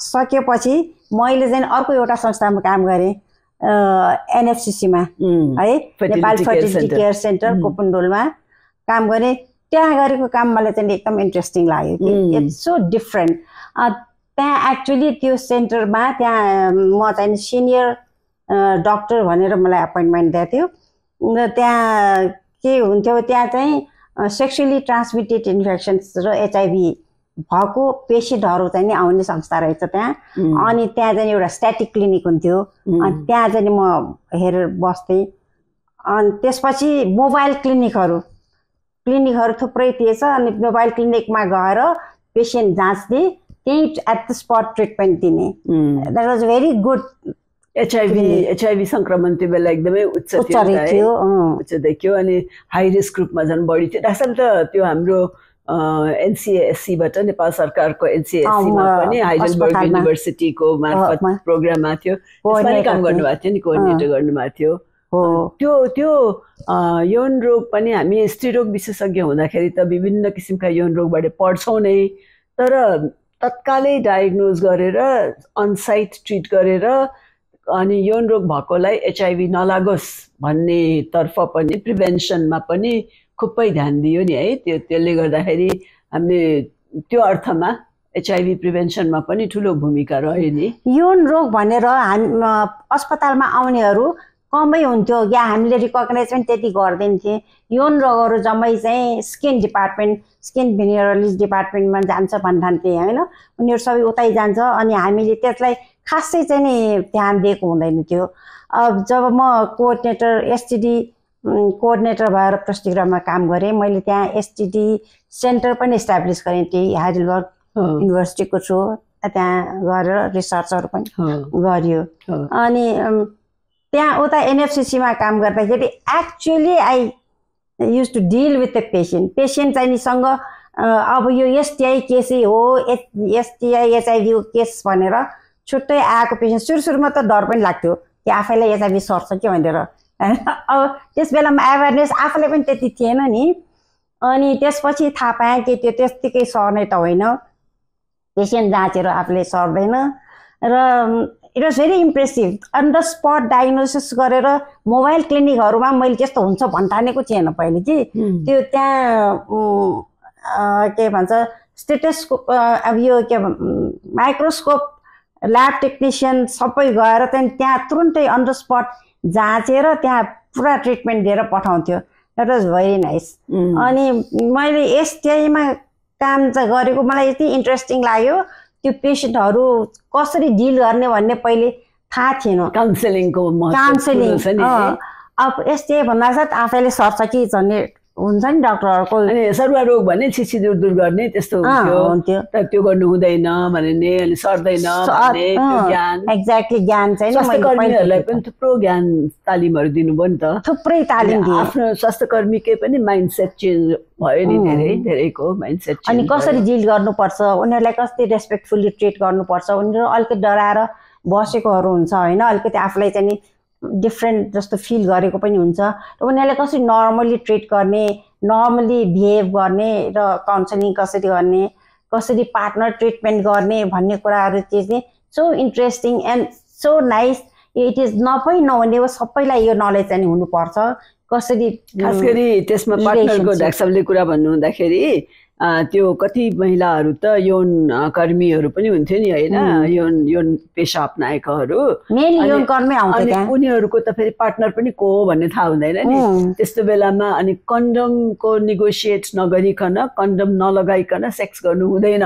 सकेपछि मैले चाहिँ अर्को एउटा संस्थामा काम गरेँ एनएफसीसीमा है नेपाल फर्टिलिटी केयर सेन्टर कोपुन्डोलमा काम गरेँ त्यहाँ गरेको काम मलाई चाहिँ एकदम इन्ट्रेस्टिङ लाग्यो कि इट्स सो डिफ्रेन्ट त्यहाँ एक्चुअली त्यो सेन्टरमा त्यहाँ म चाहिँ सिनियर डक्टर भनेर मलाई अपोइन्टमेन्ट दिएको थियो र त्यहाँ के हुन्थ्यो त्यहाँ चाहिँ सेक्सुअली ट्रान्समिटेड इन्फेक्सन्स र एचआइभी भएको पेसेन्टहरू चाहिँ नि आउने संस्था रहेछ त्यहाँ अनि त्यहाँ चाहिँ एउटा स्ट्याटिक क्लिनिक हुन्थ्यो अनि त्यहाँ चाहिँ म हेरेर बस्थेँ अनि त्यसपछि मोबाइल क्लिनिकहरू थुप्रै थिएछ अनि मोबाइल क्लिनिकमा गएर पेसेन्ट जाँच्ने त्यही एट द स्पट ट्रिटमेन्ट दिने that was very good HIV संक्रमण त्यो बेला एकदमै उच्च देखियो अनि हाई रिस्क ग्रुपमा झन् बढी थियो दरअसल त त्यो हाम्रो एनसीएससीबाट नेपाल सरकारको एनसीएससीमा पनि हाइडेलबर्ग युनिभर्सिटीको मार्फत प्रोग्राममा थियो त्यसमा काम गर्नुभएको थियो नि कोअर्डिनेटर गर्नुभएको थियो त्यो यौन रोग पनि हामी स्त्रीरोग विशेषज्ञ हुँदाखेरि त विभिन्न किसिमका यौन रोगबाट पढ्छौँ नै तर तत्कालै डायग्नोज गरेर अनसाइट ट्रिट गरेर अनि यौन रोग भएकोलाई एचआइभी नलागोस् भन्ने तर्फ पनि प्रिभेन्सनमा पनि खुबै ध्यान दियो नि है त्यसले गर्दाखेरि हामीले त्यो अर्थमा एचआइभी प्रिभेन्सनमा पनि ठुलो भूमिका रह्यो नि यौन रोग भनेर अस्पतालमा आउनेहरू कमै हुन्थ्यो या हामीले रिकग्नाइज पनि त्यति गर्दैन थिए यौन रोगहरू जम्मै चाहिँ स्किन भेनिरलिज डिपार्टमेन्टमा जान्छ भन्थे होइन उनीहरू सबै उतै जान्छ अनि हामीले त्यसलाई खासै चाहिँ नि ध्यान दिएको हुँदैन थियो अब जब म कोअर्डिनेटर एसटिडी कोअर्डिनेटर भएर प्रस्टिग्राममा काम गरेँ मैले त्यहाँ एसटिडी सेन्टर पनि इस्टाब्लिस गरेँ त्यही हाइडेलबर्ग युनिभर्सिटीको थ्रु त्यहाँ गरेर रिसर्चहरू पनि गरियो अनि त्यहाँ उता एनएफसीसीमा काम गर्दाखेरि actually I used to deal with the patient चाहिँ निसँग अब यो एसटिआई केसै हो एसटिआई एचआइभी केस भनेर छुट्टै आएको पेसेन्ट सुरुमा त डर पनि लाग्थ्यो कि आफैलाई एचआइभी सर्छ कि भनेर अब त्यस बेलामा एवेरनेस आफूलाई पनि त्यति थिएन नि अनि त्यसपछि थाहा पाएँ कि त्यो त्यत्तिकै सर्ने त होइन पेसेन्ट जाँचेर आफूले सर्दैन र it was very impressive on the spot diagnosis गरेर मोबाइल क्लिनिकहरूमा मैले त्यस्तो हुन्छ भन्ठानेको थिएन पहिले कि त्यो त्यहाँ के भन्छ स्टेटस्कोप अब यो के माइक्रोस्कोप ल्याब टेक्निसियन सबै गएर त्यहाँ तुरुन्तै अन द स्पट जाँचेर त्यहाँ पुरा ट्रिटमेन्ट दिएर पठाउँथ्यो द्याट वाज भेरी नाइस अनि मैले एसटिआईमा काम चाहिँ गरेको मलाई यति इन्ट्रेस्टिङ लाग्यो त्यो पेसेन्टहरू कसरी डिल गर्ने भन्ने पहिले थाहा थिएन काउन्सिलिङ अब एसटिआई भन्दा साथ आफैले सर्छ कि भन्ने हुन्छ नि डक्टरहरूको अनि सरुवा रोग भने छिछि दूर गर्ने त्यस्तो हुन्थ्यो तर त्यो गर्नु हुँदैन भन्ने अनि सर्दैन भन्ने त्यो ज्ञान एक्ज्याक्टली ज्ञान चाहिँ स्वास्थ्यकर्मीहरूलाई पनि थुप्रो ज्ञान तालिमहरू दिनुभयो नि त थुप्रै तालिम दिए आफ्नो स्वास्थ्यकर्मीकै पनि माइन्डसेट चेन्ज भयो नि धेरैको माइन्डसेट अनि कसरी डिल गर्नुपर्छ उनीहरूलाई कसरी रेस्पेक्टफुल्ली ट्रिट गर्नुपर्छ उनीहरू अलिकति डराएर बसेकोहरू हुन्छ होइन अलिकति आफूलाई चाहिँ डिफ्रेन्ट जस्तो फिल गरेको पनि हुन्छ र उनीहरूले कसरी नर्मली ट्रिट गर्ने नर्मली बिहेभ गर्ने र काउन्सलिङ कसरी गर्ने कसरी पार्टनर ट्रिटमेन्ट गर्ने भन्ने कुराहरू चाहिँ so interesting and so nice it is नहुने सबैलाई यो नलेज चाहिँ हुनुपर्छ कसरी खास गरी त्यसमा पार्टनरको डाक्टर साहबले कुरा भन्नु हुँदाखेरि त्यो कति महिलाहरू त यौन कर्मीहरू पनि हुन्थ्यो नि होइन यौन पेसा अपनाएकाहरू अनि उनीहरूको त फेरि पार्टनर पनि को हो भन्ने थाहा हुँदैन नि त्यस्तो बेलामा अनि कन्डमको नेगोसिएट नगरिकन कन्डम नलगाइकन सेक्स गर्नु हुँदैन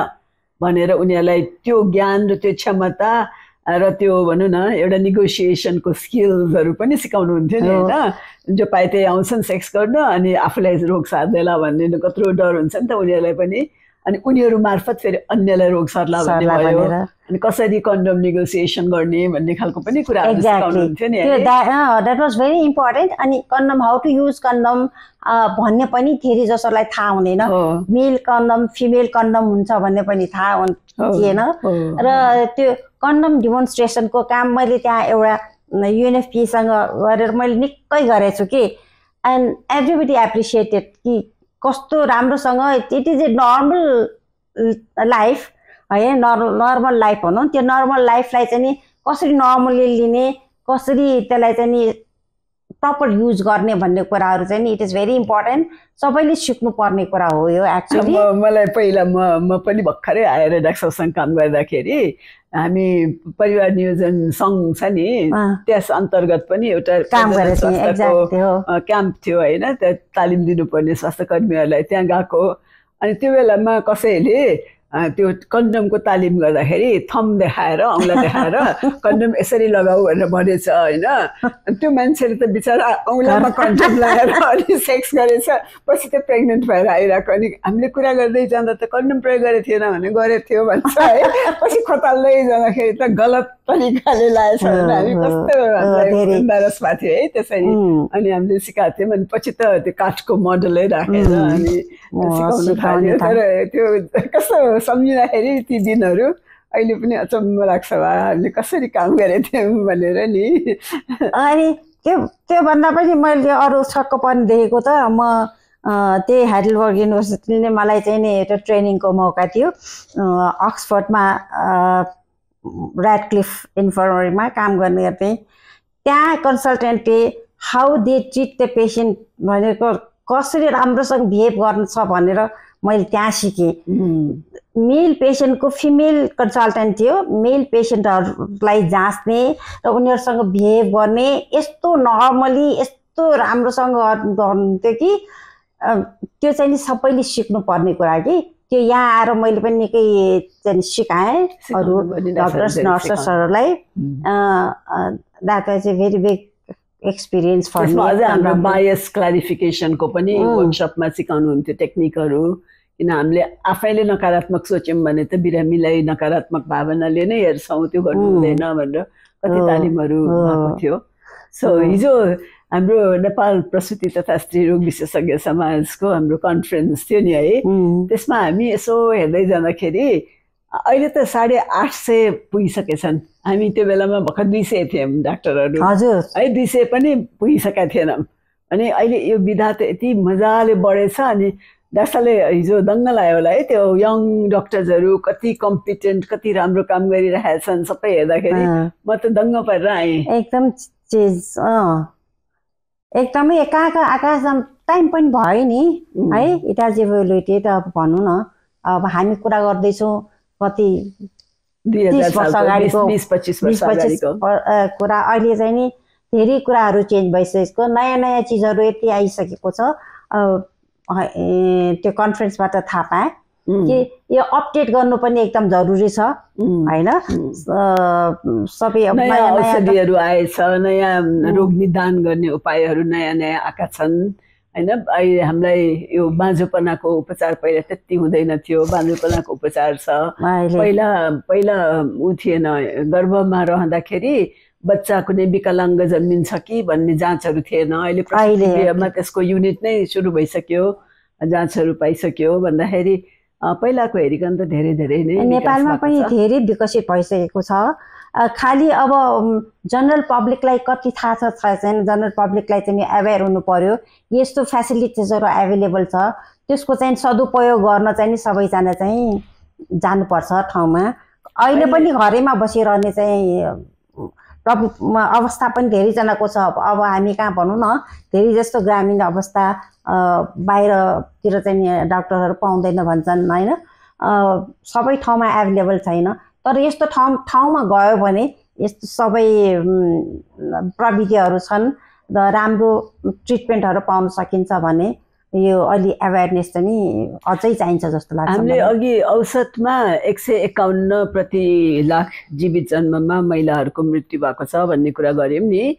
भनेर उनीहरूलाई त्यो ज्ञान र त्यो क्षमता र त्यो भनौँ न एउटा नेगोसिएसनको स्किल्सहरू पनि सिकाउनुहुन्थ्यो नि होइन जो पाए त्यही आउँछन् सेक्स गर्न अनि आफूलाई रोग सार्दैला भन्ने कत्रो डर हुन्छ नि त उनीहरूलाई पनि अनि उनीहरू मार्फत फेरि अन्यलाई रोग सर्ला भन्ने भयो अनि कसरी कन्डम नेगोसिएसन गर्ने भन्ने खालको पनि कुराहरू सिकाउनुहुन्थ्यो नि द्याट वाज भेरी इम्पोर्टेन्ट अनि condom how to use condom भन्ने पनि धेरै जसोलाई थाहा हुँदैन मेल कन्डम फिमेल कन्डम हुन्छ भन्ने पनि थाहा थिएन र त्यो कन्डम डिमोन्स्ट्रेसनको काम मैले त्यहाँ एउटा युएनएफपीसँग गरेर मैले निकै गरेछु कि एन्ड एभ्रिबडी एप्रिसिएटेड कि कस्तो राम्रोसँग it is a normal life है नर्मल लाइफ भनौँ त्यो नर्मल लाइफलाई चाहिँ नि कसरी नर्मली लिने कसरी त्यसलाई चाहिँ नि प्रपर युज गर्ने भन्ने कुराहरू चाहिँ नि इट इज भेरी इम्पोर्टेन्ट सबैले सिक्नुपर्ने कुरा हो यो एक्चुअली मलाई पहिला म पनि भर्खरै आएर डाक्टरसँग काम गर्दाखेरि हामी परिवार नियोजन सङ्घ छ नि त्यस अन्तर्गत पनि एउटा क्याम्प थियो होइन त्यहाँ तालिम दिनुपर्ने स्वास्थ्यकर्मीहरूलाई त्यहाँ गएको अनि त्यो बेलामा कसैले त्यो कन्डमको तालिम गर्दाखेरि थम देखाएर औँला देखाएर कन्डम यसरी लगाऊ भनेर भनेछ होइन त्यो मान्छेले त बिचरा औँलामा कन्डम लगाएर अनि सेक्स गरेछ पछि त्यो प्रेग्नेन्ट भएर आइरहेको अनि हामीले कुरा गर्दै जाँदा त कन्डम प्रयोग गरेको थिएन भने गरेको थियो भन्छ है पछि खोताल्दै जाँदाखेरि त गलत तरिकाले लागेछ भने हामी कस्तो एम्बारस भएको थियो है त्यसरी अनि हामीले सिकाएको थियौँ अनि पछि त त्यो काठको मोडलै राखेर अनि सिकाउनु थाल्यो तर त्यो कस्तो सम्झिँदाखेरि ती दिनहरू अहिले पनि अचम्म लाग्छ हामीले कसरी काम गरेको थियौँ भनेर नि अनि त्योभन्दा पनि मैले अरू छक्क पनि देखेको त म त्यही हाइडलबर्ग युनिभर्सिटीले मलाई चाहिँ नि एउटा ट्रेनिङको मौका थियो अक्सफोर्डमा ऱ्याडक्लिफ इन्फर्मरीमा काम गर्ने गर्थेँ त्यहाँ कन्सल्टेन्टले how they treat the patient भनेको कसरी राम्रोसँग बिहेभ गर्छ भनेर मैले त्यहाँ सिकेँ मेल पेसेन्टको फिमेल कन्सल्टेन्ट थियो मेल पेसेन्टहरूलाई जाँच्ने र उनीहरूसँग बिहेभ गर्ने यस्तो नर्मली यस्तो राम्रोसँग गर्नुहुन्थ्यो कि त्यो चाहिँ नि सबैले सिक्नुपर्ने कुरा कि त्यो यहाँ आएर मैले पनि निकै चाहिँ सिकाएँ अरू डक्टर्स नर्सेसहरूलाई that was a very big experience for me bias क्लारिफिकेसनको पनि वर्कसपमा सिकाउनुहुन्थ्यो टेक्निकहरू किन हामीले आफैले नकारात्मक सोच्यौँ भने त बिरामीलाई नकारात्मक भावनाले नै हेर्छौँ त्यो गर्नु हुँदैन भनेर कति तालिमहरू भएको थियो सो हिजो हाम्रो नेपाल प्रसुति तथा स्त्री रोग विशेषज्ञ समाजको हाम्रो कन्फरेन्स थियो नि है त्यसमा हामी यसो हेर्दै जाँदाखेरि अहिले त 850 पुगिसकेछन् हामी त्यो बेलामा भर्खर 200 थियौँ डाक्टरहरू है 200 पनि पुगिसकेका थिएनौँ अनि अहिले यो विधा त यति मजाले बढेछ अनि डाक्टरले हिजो दङ्ग लाग्यो होला है त्यो यङ डक्टर्सहरू कति कम्पिटेन्ट कति राम्रो काम गरिरहेका छन् सबै हेर्दाखेरि म त दङ्ग परेर आएँ एकदम चेन्ज एकदमै कहाँ आकाश टाइम पनि भयो नि है इट हेज इभोल्युटेड अब भनौँ न अब हामी कुरा गर्दैछौँ कति 30 वर्ष अगाडिको 20-25 वर्ष अगाडिको कुरा अहिले चाहिँ नि धेरै कुराहरू चेन्ज भइसकेको नयाँ चिजहरू यति आइसकेको छ त्यो कन्फरेन्सबाट थाहा पाएँ कि यो अपडेट गर्नु पनि एकदम जरुरी छ हैन सबै नयाँ औषधिहरू आएछ नयाँ रोग निदान गर्ने उपायहरू नयाँ आएका छन् होइन। अहिले हामीलाई यो बाँझोपनाको उपचार पहिला त्यति हुँदैन थियो, बाँझोपनाको उपचार छ। पहिला पहिला ऊ थिएन, गर्भमा रहँदाखेरि बच्चा कुनै विकलाङ्ग जन्मिन्छ कि भन्ने जाँचहरू थिएन। अहिले प्रसुति गृहमा त्यसको युनिट नै सुरु भइसक्यो, जाँचहरू पाइसक्यो भन्दाखेरि पहिलाको हेरिकन त धेरै धेरै नै नेपालमा पनि धेरै विकसित भइसकेको छ। खालि अब जनरल पब्लिकलाई कति थाहा छ छैन, जनरल पब्लिकलाई चाहिँ अवेर हुनु पर्यो, यस्तो फेसिलिटिजहरू एभाइलेबल छ, त्यसको चाहिँ सदुपयोग गर्न चाहिँ सबैजना चाहिँ जानुपर्छ ठाउँमा। अहिले पनि घरैमा बसिरहने चाहिँ अवस्था पनि धेरैजनाको छ। अब हामी कहाँ भनौँ न, धेरै जस्तो ग्रामीण अवस्था बाहिरतिर चाहिँ डाक्टरहरू पाउँदैन भन्छन् होइन, सबै ठाउँमा एभाइलेबल छैन। तर यस्तो ठाउँमा गयो भने यस्तो सबै प्रविधिहरू छन् र राम्रो ट्रिटमेन्टहरू पाउन सकिन्छ भने यो अलि अवेरनेस चाहिँ अझै चाहिन्छ जस्तो लाग्छ। हामीले अघि औसतमा 151 प्रति लाख जीवित जन्ममा महिलाहरूको मृत्यु भएको छ भन्ने कुरा गऱ्यौँ नि।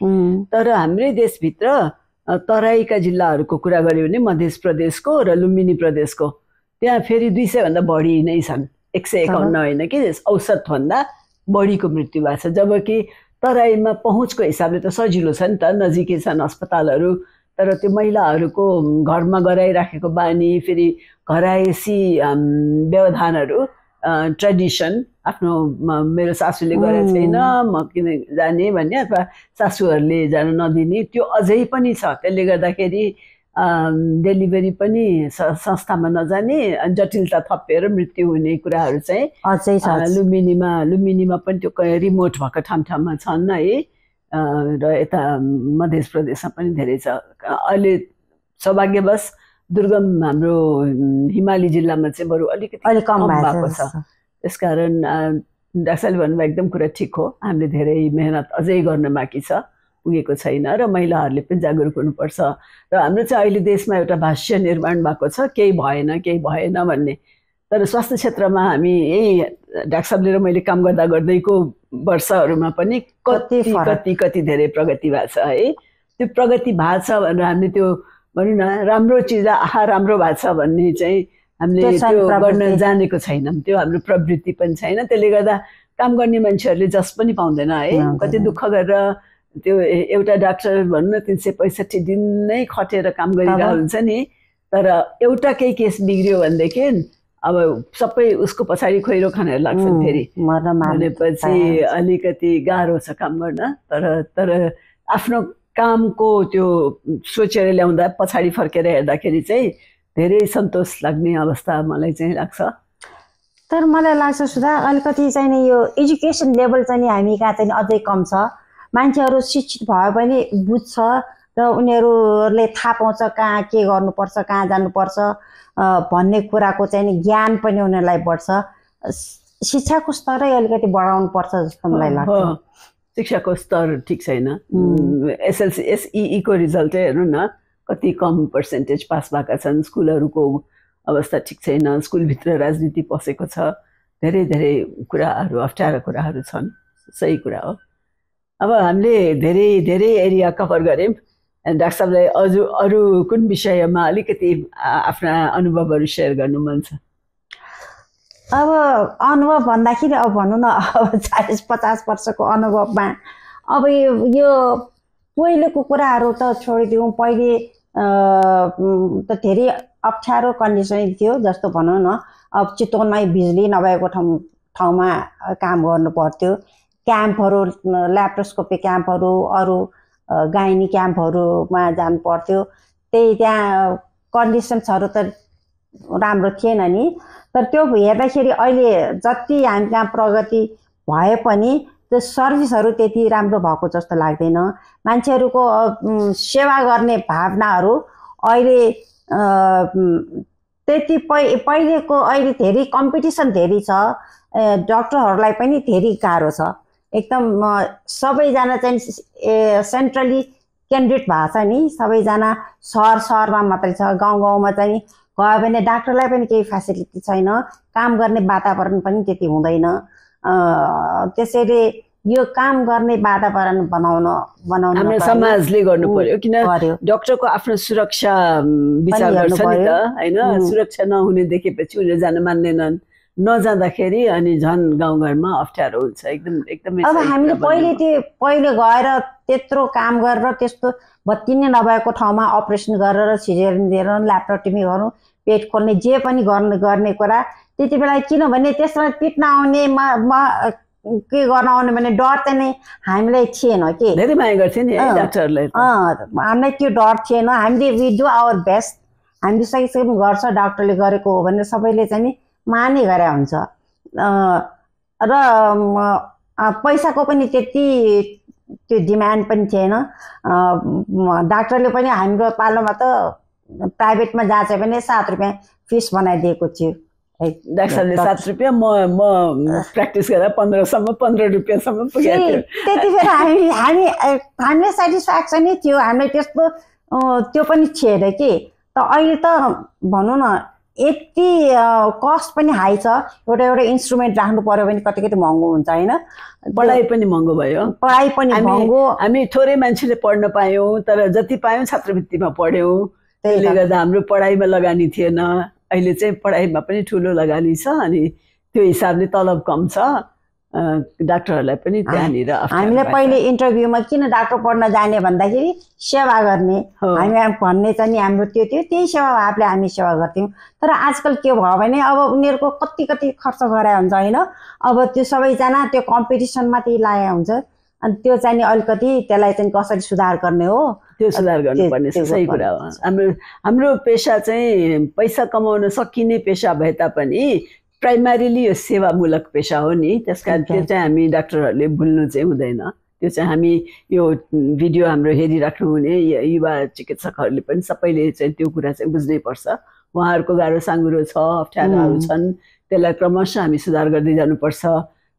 तर हाम्रै देशभित्र तराईका जिल्लाहरूको कुरा गऱ्यो भने मध्य प्रदेशको र लुम्बिनी प्रदेशको त्यहाँ फेरि 200 भन्दा बढी नै छन्। 151 होइन कि, औसतभन्दा बढीको मृत्यु भएको छ। जबकि तराईमा पहुँचको हिसाबले त सजिलो छ नि त, नजिकै छन् अस्पतालहरू। तर त्यो महिलाहरूको घरमा गराइराखेको बानी, फेरि घरायसी व्यवधानहरू, ट्रेडिसन, आफ्नो मेरो सासूले गरेको छैन म किन जाने भन्ने, अथवा सासूहरूले जान नदिने, त्यो अझै पनि छ। त्यसले गर्दाखेरि डेलिभरी पनि संस्थामा नजाने, जटिलता थपेर मृत्यु हुने कुराहरू चाहिँ अझै छ। लुम्बिनीमा पनि त्यो रिमोट भएको ठाउँमा छन् है, र यता मध्य प्रदेशमा पनि धेरै छ। अहिले सौभाग्यवश दुर्गम हाम्रो हिमाली जिल्लामा चाहिँ बरु अलिकति कम भएको छ। त्यसकारण डाक्टरले भन्नुभयो एकदम कुरा ठिक हो, हामीले धेरै मेहनत अझै गर्न बाँकी छ, पुगेको छैन र महिलाहरूले पनि जागरुक हुनुपर्छ। र हाम्रो चाहिँ अहिले देशमा एउटा भाष्य निर्माण भएको छ, केही भएन भन्ने। तर स्वास्थ्य क्षेत्रमा हामी यही डाक्टर साहबले र मैले काम गर्दैको वर्षहरूमा पनि कति धेरै प्रगति भएको छ है। त्यो प्रगति भएको छ भनेर हामीले त्यो भनौँ न राम्रो चिज राम्रो भएको छ भन्ने चाहिँ हामीले त्यो गर्न जानेको छैनौँ, त्यो हाम्रो प्रवृत्ति पनि छैन। त्यसले गर्दा काम गर्ने मान्छेहरूले जस पनि पाउँदैन है। कति दुःख गरेर त्यो एउटा डाक्टर भनौँ न 365 दिन नै खटेर काम गरिरहेको हुन्छ नि, तर एउटा केही केस बिग्रियो भनेदेखि अब सबै उसको पछाडि खोइरो खानेहरू लाग्छन् फेरि, भनेपछि अलिकति गाह्रो छ काम गर्न। तर आफ्नो कामको त्यो सोचेर ल्याउँदा पछाडि फर्केर हेर्दाखेरि चाहिँ धेरै सन्तोष लाग्ने अवस्था मलाई चाहिँ लाग्छ। तर मलाई लाग्छ सुधा अलिकति चाहिँ नि यो एजुकेसन लेभल चाहिँ हामी कहाँ चाहिँ अझै कम छ। मान्छेहरू शिक्षित भयो भने बुझ्छ र उनीहरूले थाहा पाउँछ कहाँ के गर्नुपर्छ, कहाँ जानुपर्छ भन्ने कुराको चाहिँ ज्ञान पनि उनीहरूलाई बढ्छ। शिक्षाको स्तरै अलिकति बढाउनु पर्छ जस्तो मलाई लाग्छ। शिक्षाको स्तर ठिक छैन। एसएलसी एसई को रिजल्टै हेर्नु न, कति कम पर्सेन्टेज पास भएका छन्। स्कुलहरूको अवस्था ठिक छैन, स्कुलभित्र राजनीति पसेको छ, धेरै धेरै कुराहरू अप्ठ्यारा कुराहरू छन्। सही कुरा हो। अब हामीले धेरै धेरै एरिया कभर गऱ्यौँ। डाक्टर साहबलाई अरू कुन विषयमा अलिकति आफ्ना अनुभवहरू सेयर गर्नु मन छ? अब अनुभव भन्दाखेरि अब भनौँ न अब 40-50 वर्षको अनुभवमा अब यो पहिलेको कुराहरू त छोडिदिउँ। पहिले त धेरै अप्ठ्यारो कन्डिसन थियो, जस्तो भनौँ न अब चितवनमै बिजुली नभएको ठाउँमा काम गर्नु पर्थ्यो। क्याम्पहरू, ल्याप्रोस्कोपी क्याम्पहरू, अरू गाइनी क्याम्पहरूमा जानु पर्थ्यो। त्यही त्यहाँ कन्डिसन्सहरू त राम्रो थिएन नि। तर त्यो हेर्दाखेरि अहिले जति हामी कहाँ प्रगति भए पनि त्यो सर्भिसहरू त्यति राम्रो भएको जस्तो लाग्दैन। मान्छेहरूको सेवा गर्ने भावनाहरू अहिले त्यति पहिलेको अहिले धेरै कम्पिटिसन धेरै छ। डक्टरहरूलाई पनि धेरै गाह्रो छ। एकदम सबैजना चाहिँ सेन्ट्रली केन्द्रित भएको छ नि। सबैजना सहरमा मात्रै छ, गाउँमा चाहिँ गयो भने डाक्टरलाई पनि केही फेसिलिटी छैन, काम गर्ने वातावरण पनि त्यति हुँदैन। त्यसैले यो काम गर्ने वातावरण बनाउन हाम्रो समाजले गर्नु पर्यो किन डाक्टरको आफ्नो सुरक्षा विचार गर्छ नि त हैन सुरक्षा नहुने देखेपछि उनीहरू जान मान्दैनन् नजाँदाखेरि अनि झन् गाउँघरमा अप्ठ्यारो हुन्छ एकदमै अब हामीले पहिले गएर त्यत्रो काम गरेर त्यस्तो बत्ती नै नभएको ठाउँमा अपरेसन गरेर सिजेरियन दिएर ल्याप्रोटोमी गर्नु पेट खोल्ने जे पनि गर्ने कुरा त्यति बेला किनभने त्यसमा पिट्न आउने के गर्न आउने भने डर चाहिँ नै हामीलाई थिएन के धेरै माया गर्थ्यो नि डाक्टरले हामीलाई त्यो डर थिएन हामीले वी डु आवर बेस्ट हामीले सकेसम्म गर्छ डाक्टरले गरेको हो भने सबैले चाहिँ नि माने गरे हुन्छ र पैसाको पनि त्यति त्यो डिमान्ड पनि थिएन डाक्टरले पनि हाम्रो पालोमा त प्राइभेटमा जान्छ भने 7 रुपियाँ फिस बनाइदिएको थियो डाक्टरले 7 रुपियाँ म प्र्याक्टिस गरेर 15 रुपियाँसम्म पुगेको थियो त्यति बेला हामीले सेटिस्फ्याक्सन नै थियो हामीले त्यस्तो त्यो पनि थिएन कि त अहिले त भनौँ न यति कस्ट पनि हाई छ एउटा इन्स्ट्रुमेन्ट राख्नु पर्यो भने कति महँगो हुन्छ हैन पढाइ पनि महँगो भयो पढाइ पनि महँगो हामी थोरै मान्छेले पढ्न पायौँ तर जति पायौँ छात्रवृत्तिमा पढ्यौँ त्यसले गर्दा हाम्रो पढाइमा लगानी थिएन अहिले चाहिँ पढाइमा पनि ठुलो लगानी छ अनि त्यो हिसाबले तलब कम छ डाक्टरहरूलाई पनि त्यहाँनिर हामीले पहिले इन्टरभ्यूमा किन डाक्टर पढ्न जाने भन्दाखेरि सेवा गर्ने हामी भन्ने चाहिँ नि हाम्रो त्यो थियो त्यही सेवा भावले हामी सेवा गर्थ्यौँ तर आजकल के भयो भने अब उनीहरूको कति खर्च गरे हुन्छ हैन अब त्यो सबैजना त्यो कम्पिटिसनमा त्यही लागेको हुन्छ अनि त्यो चाहिँ नि अलिकति त्यसलाई चाहिँ कसरी सुधार गर्ने हो त्यो सुधार गर्नुपर्ने सही कुरा हो हाम्रो पेशा चाहिँ पैसा कमाउन सकिने पेशा भए तापनि प्राइमरीली यो सेवामूलक पेशा हो नि त्यसकारण त्यो चाहिँ हामी डाक्टरहरूले भुल्नु चाहिँ हुँदैन त्यो चाहिँ हामी यो भिडियो हाम्रो हेरिराख्नु हुने युवा चिकित्सकहरूले पनि सबैले चाहिँ त्यो कुरा चाहिँ बुझ्नै पर्छ उहाँहरूको गाह्रो साँगुरो छ अप्ठ्याराहरू छन् त्यसलाई क्रमशः हामी सुधार गर्दै जानुपर्छ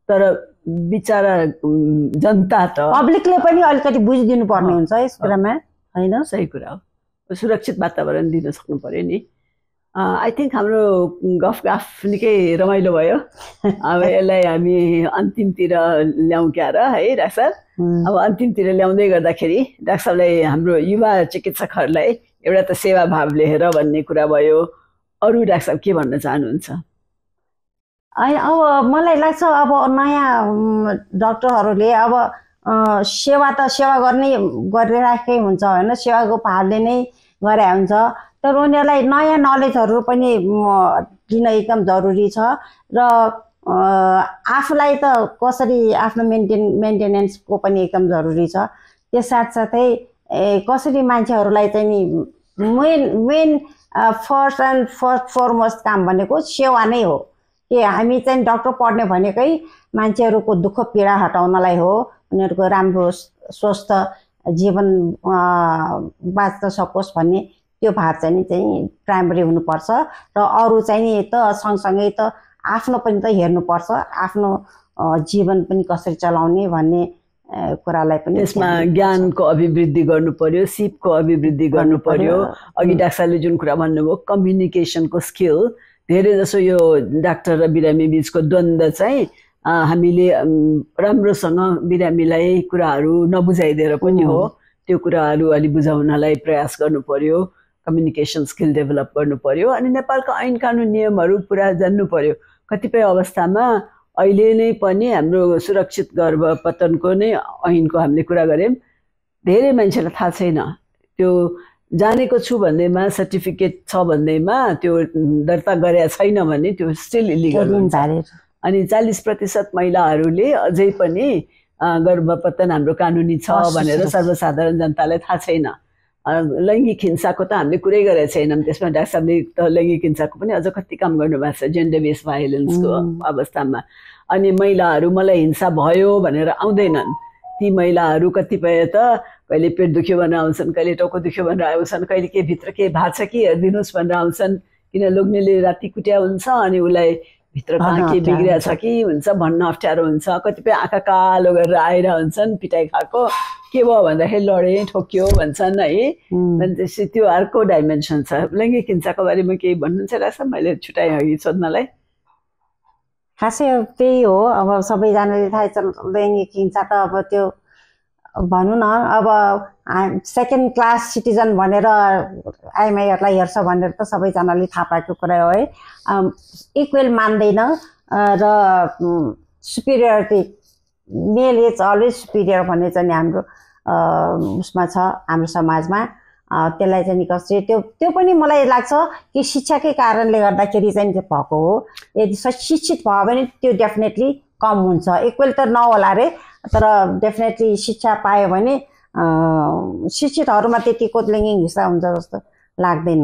तर बिचारा जनता त पब्लिकले पनि अलिकति बुझिदिनु पर्ने हुन्छ यस कुरामा हैन सही कुरा हो सुरक्षित वातावरण दिन सक्नु पर्यो नि आई थिङ्क हाम्रो गफ निकै रमाइलो भयो अब यसलाई हामी अन्तिमतिर ल्याउँ क्या र है डाक्टर साहब अब अन्तिमतिर ल्याउँदै गर्दाखेरि डाक्टर साहबलाई हाम्रो युवा चिकित्सकहरूलाई एउटा त सेवा भाव लिएर भन्ने कुरा भयो अरू डाक्टर साहब के भन्न चाहनुहुन्छ अब मलाई लाग्छ अब नयाँ डाक्टरहरूले अब सेवा त सेवा गरिराखेकै हुन्छ होइन सेवाको भावले नै गरे हुन्छ तर उनीहरूलाई नयाँ नलेजहरू पनि दिन एकदम जरुरी छ र आफूलाई त कसरी आफ्नो मेन्टेनेन्सको पनि एकदम जरुरी छ त्यस साथसाथै कसरी मान्छेहरूलाई चाहिँ नि मेन फर्स्ट एन्ड फरमोस्ट काम भनेको सेवा नै हो कि हामी चाहिँ डाक्टर पढ्ने भनेकै मान्छेहरूको दुःख पीडा हटाउनलाई हो उनीहरूको राम्रो स्वस्थ जीवन बाँच्न सकोस् भन्ने त्यो भाव चाहिँ प्राइमरी हुनुपर्छ र अरू चाहिँ नि त सँगसँगै त आफ्नो पनि त हेर्नुपर्छ आफ्नो जीवन पनि कसरी चलाउने भन्ने कुरालाई पनि त्यसमा ज्ञानको अभिवृद्धि गर्नु पर्यो सिपको अभिवृद्धि गर्नु पर्यो अघि डाक्टरले जुन कुरा भन्नुभयो कम्युनिकेसनको स्किल धेरै जसो यो डाक्टर र बिरामी बीचको द्वन्द्व चाहिँ हामीले राम्रोसँग बिरामीलाई कुराहरू नबुझाइदिएर पनि हो त्यो कुराहरू अलि बुझाउनलाई प्रयास गर्नु पर्यो कम्युनिकेसन स्किल डेभलप गर्नु पर्यो अनि नेपालको ऐन कानुन नियमहरू पुरा जान्नु पर्यो कतिपय अवस्थामा अहिले नै पनि हाम्रो सुरक्षित गर्भपतनको नै ऐनको हामीले कुरा गऱ्यौँ धेरै मान्छेलाई थाहा छैन त्यो जानेको छु भन्दैमा सर्टिफिकेट छ भन्दैमा त्यो दर्ता गरेको छैन भने त्यो स्टिल इलिगल हुन्छ अनि 40% महिलाहरूले अझै पनि गर्भपतन हाम्रो कानुनी छ भनेर सर्वसाधारण जनतालाई थाहा छैन लैङ्गिक हिंसाको त हामीले कुरै गरेका छैनौँ त्यसमा डाक्टर साहबले त लैङ्गिक हिंसाको पनि अझ कति काम गर्नुभएको छ जेन्डर बेस भाइलेन्सको अवस्थामा अनि महिलाहरू मलाई हिंसा भयो भनेर आउँदैनन् ती महिलाहरू कतिपय त कहिले पेट दुख्यो भनेर आउँछन् कहिले टाउको दुख्यो भनेर आउँछन् कहिले के भित्र के भएको छ कि हेरिदिनुहोस् भनेर आउँछन् किन लोग्नेले राति कुट्या हुन्छ अनि उसलाई भित्र कहाँ के बिग्रिया छ कि हुन्छ भन्न अप्ठ्यारो हुन्छ कतिपय आँखा कालो गरेर आएर हुन्छन् पिटाइ खाएको के भयो भन्दाखेरि लडेँ ठोक्यो भन्छन् है भनेपछि त्यो अर्को डाइमेन्सन छ लैङ्गिक हिंसाको बारेमा केही भन्नुहुन्छ रहेछ मैले छुट्याएँ अघि सोध्नलाई खासै त्यही हो। अब सबैजनाले थाहा छ लैङ्गिक हिंसा त अब त्यो भनौँ न, अब सेकेन्ड क्लास सिटिजन भनेर आइएमआईहरूलाई हेर्छ भनेर त सबैजनाले थाहा पाएको कुरा हो है। इक्वेल मान्दैन र superiority, mail is always Superior भन्ने चाहिँ हाम्रो उसमा छ हाम्रो समाजमा। त्यसलाई चाहिँ कसरी त्यो पनि मलाई लाग्छ कि शिक्षाकै कारणले गर्दाखेरि चाहिँ भएको हो। यदि शिक्षित भयो भने त्यो डेफिनेटली कम हुन्छ। इक्वेल त नहोला रे, तर डेफिनेटली शिक्षा पायो भने शिक्षितहरूमा त्यतिको लैङ्गिक हिंसा हुन्छ जस्तो लाग्दैन।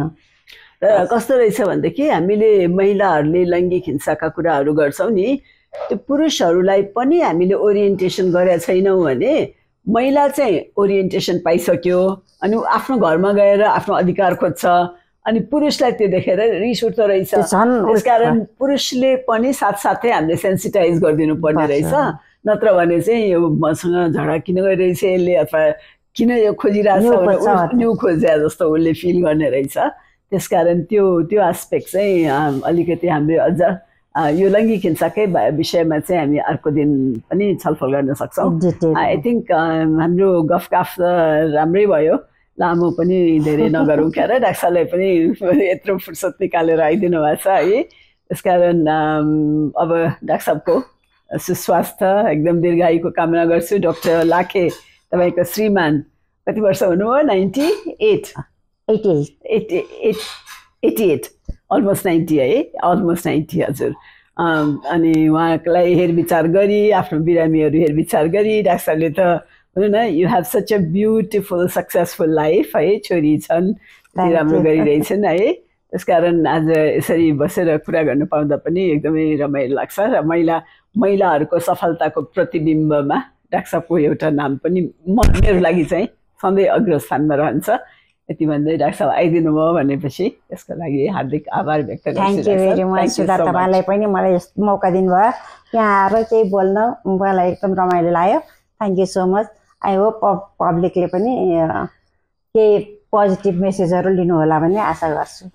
कस्तो रहेछ भनेदेखि हामीले महिलाहरूले लैङ्गिक हिंसाका कुराहरू गर्छौँ नि, त्यो पुरुषहरूलाई पनि हामीले ओरिएन्टेसन गरेका छैनौँ भने महिला चाहिँ ओरिएन्टेसन पाइसक्यो अनि आफ्नो घरमा गएर आफ्नो अधिकार खोज्छ, अनि पुरुषलाई त्यो देखेर रिस उठ्दो रहेछ। त्यसकारण पुरुषले पनि साथसाथै हामीले सेन्सिटाइज गरिदिनु पर्ने रहेछ, नत्र भने चाहिँ यो मसँग झगडा किन गरिरहेछ यसले, अथवा किन यो खोजिरहेछ भने न्यू खोजे जस्तो उसले फिल गर्ने रहेछ। त्यसकारण त्यो एस्पेक्ट चाहिँ अलिकति हामीले अझ यो लैङ्गिक हिंसाकै विषयमा चाहिँ हामी अर्को दिन पनि छलफल गर्न सक्छौँ। आई थिङ्क हाम्रो गफगाफ राम्रै भयो, लामो पनि धेरै नगरौँ क्या र। डाक्टर साहबले पनि यत्रो फुर्सद निकालेर आइदिनु भएको छ है। त्यसकारण अब डाक्टर साहबको सुस्वास्थ्य एकदम दीर्घायुको कामना गर्छु। डाक्टर लाखे तपाईँको श्रीमान कति वर्ष हुनुभयो? 88 अलमोस्ट 90 है, अलमोस्ट 90 हजुर। अनि उहाँलाई हेरविचार गरी आफ्नो बिरामीहरू हेरविचार गरी डाक्टर साहबले त भनौँ न you have such a beautiful successful life है, छोरी छन्, राम्रो गरिरहेछन् है। त्यसकारण आज यसरी बसेर कुरा गर्नु पाउँदा पनि एकदमै रमाइलो लाग्छ र महिलाहरूको सफलताको प्रतिबिम्बमा डाक्टर साहबको एउटा नाम पनि मेरो लागि चाहिँ सधैँ अग्रस्थानमा रहन्छ। यति भन्दै डाक्टर साहब आइदिनु भयो भनेपछि त्यसको लागि हार्दिक आभार व्यक्त गर्छु। थ्याङ्क यू भेरी मच सुधा, तपाईँलाई पनि मलाई मौका दिनुभयो यहाँ आएर केही बोल्न, मलाई एकदम रमाइलो लाग्यो। Thank you so much. I hope पब्लिकले पनि केही पोजिटिभ मेसेजहरू लिनु होला भन्ने आशा गर्छु।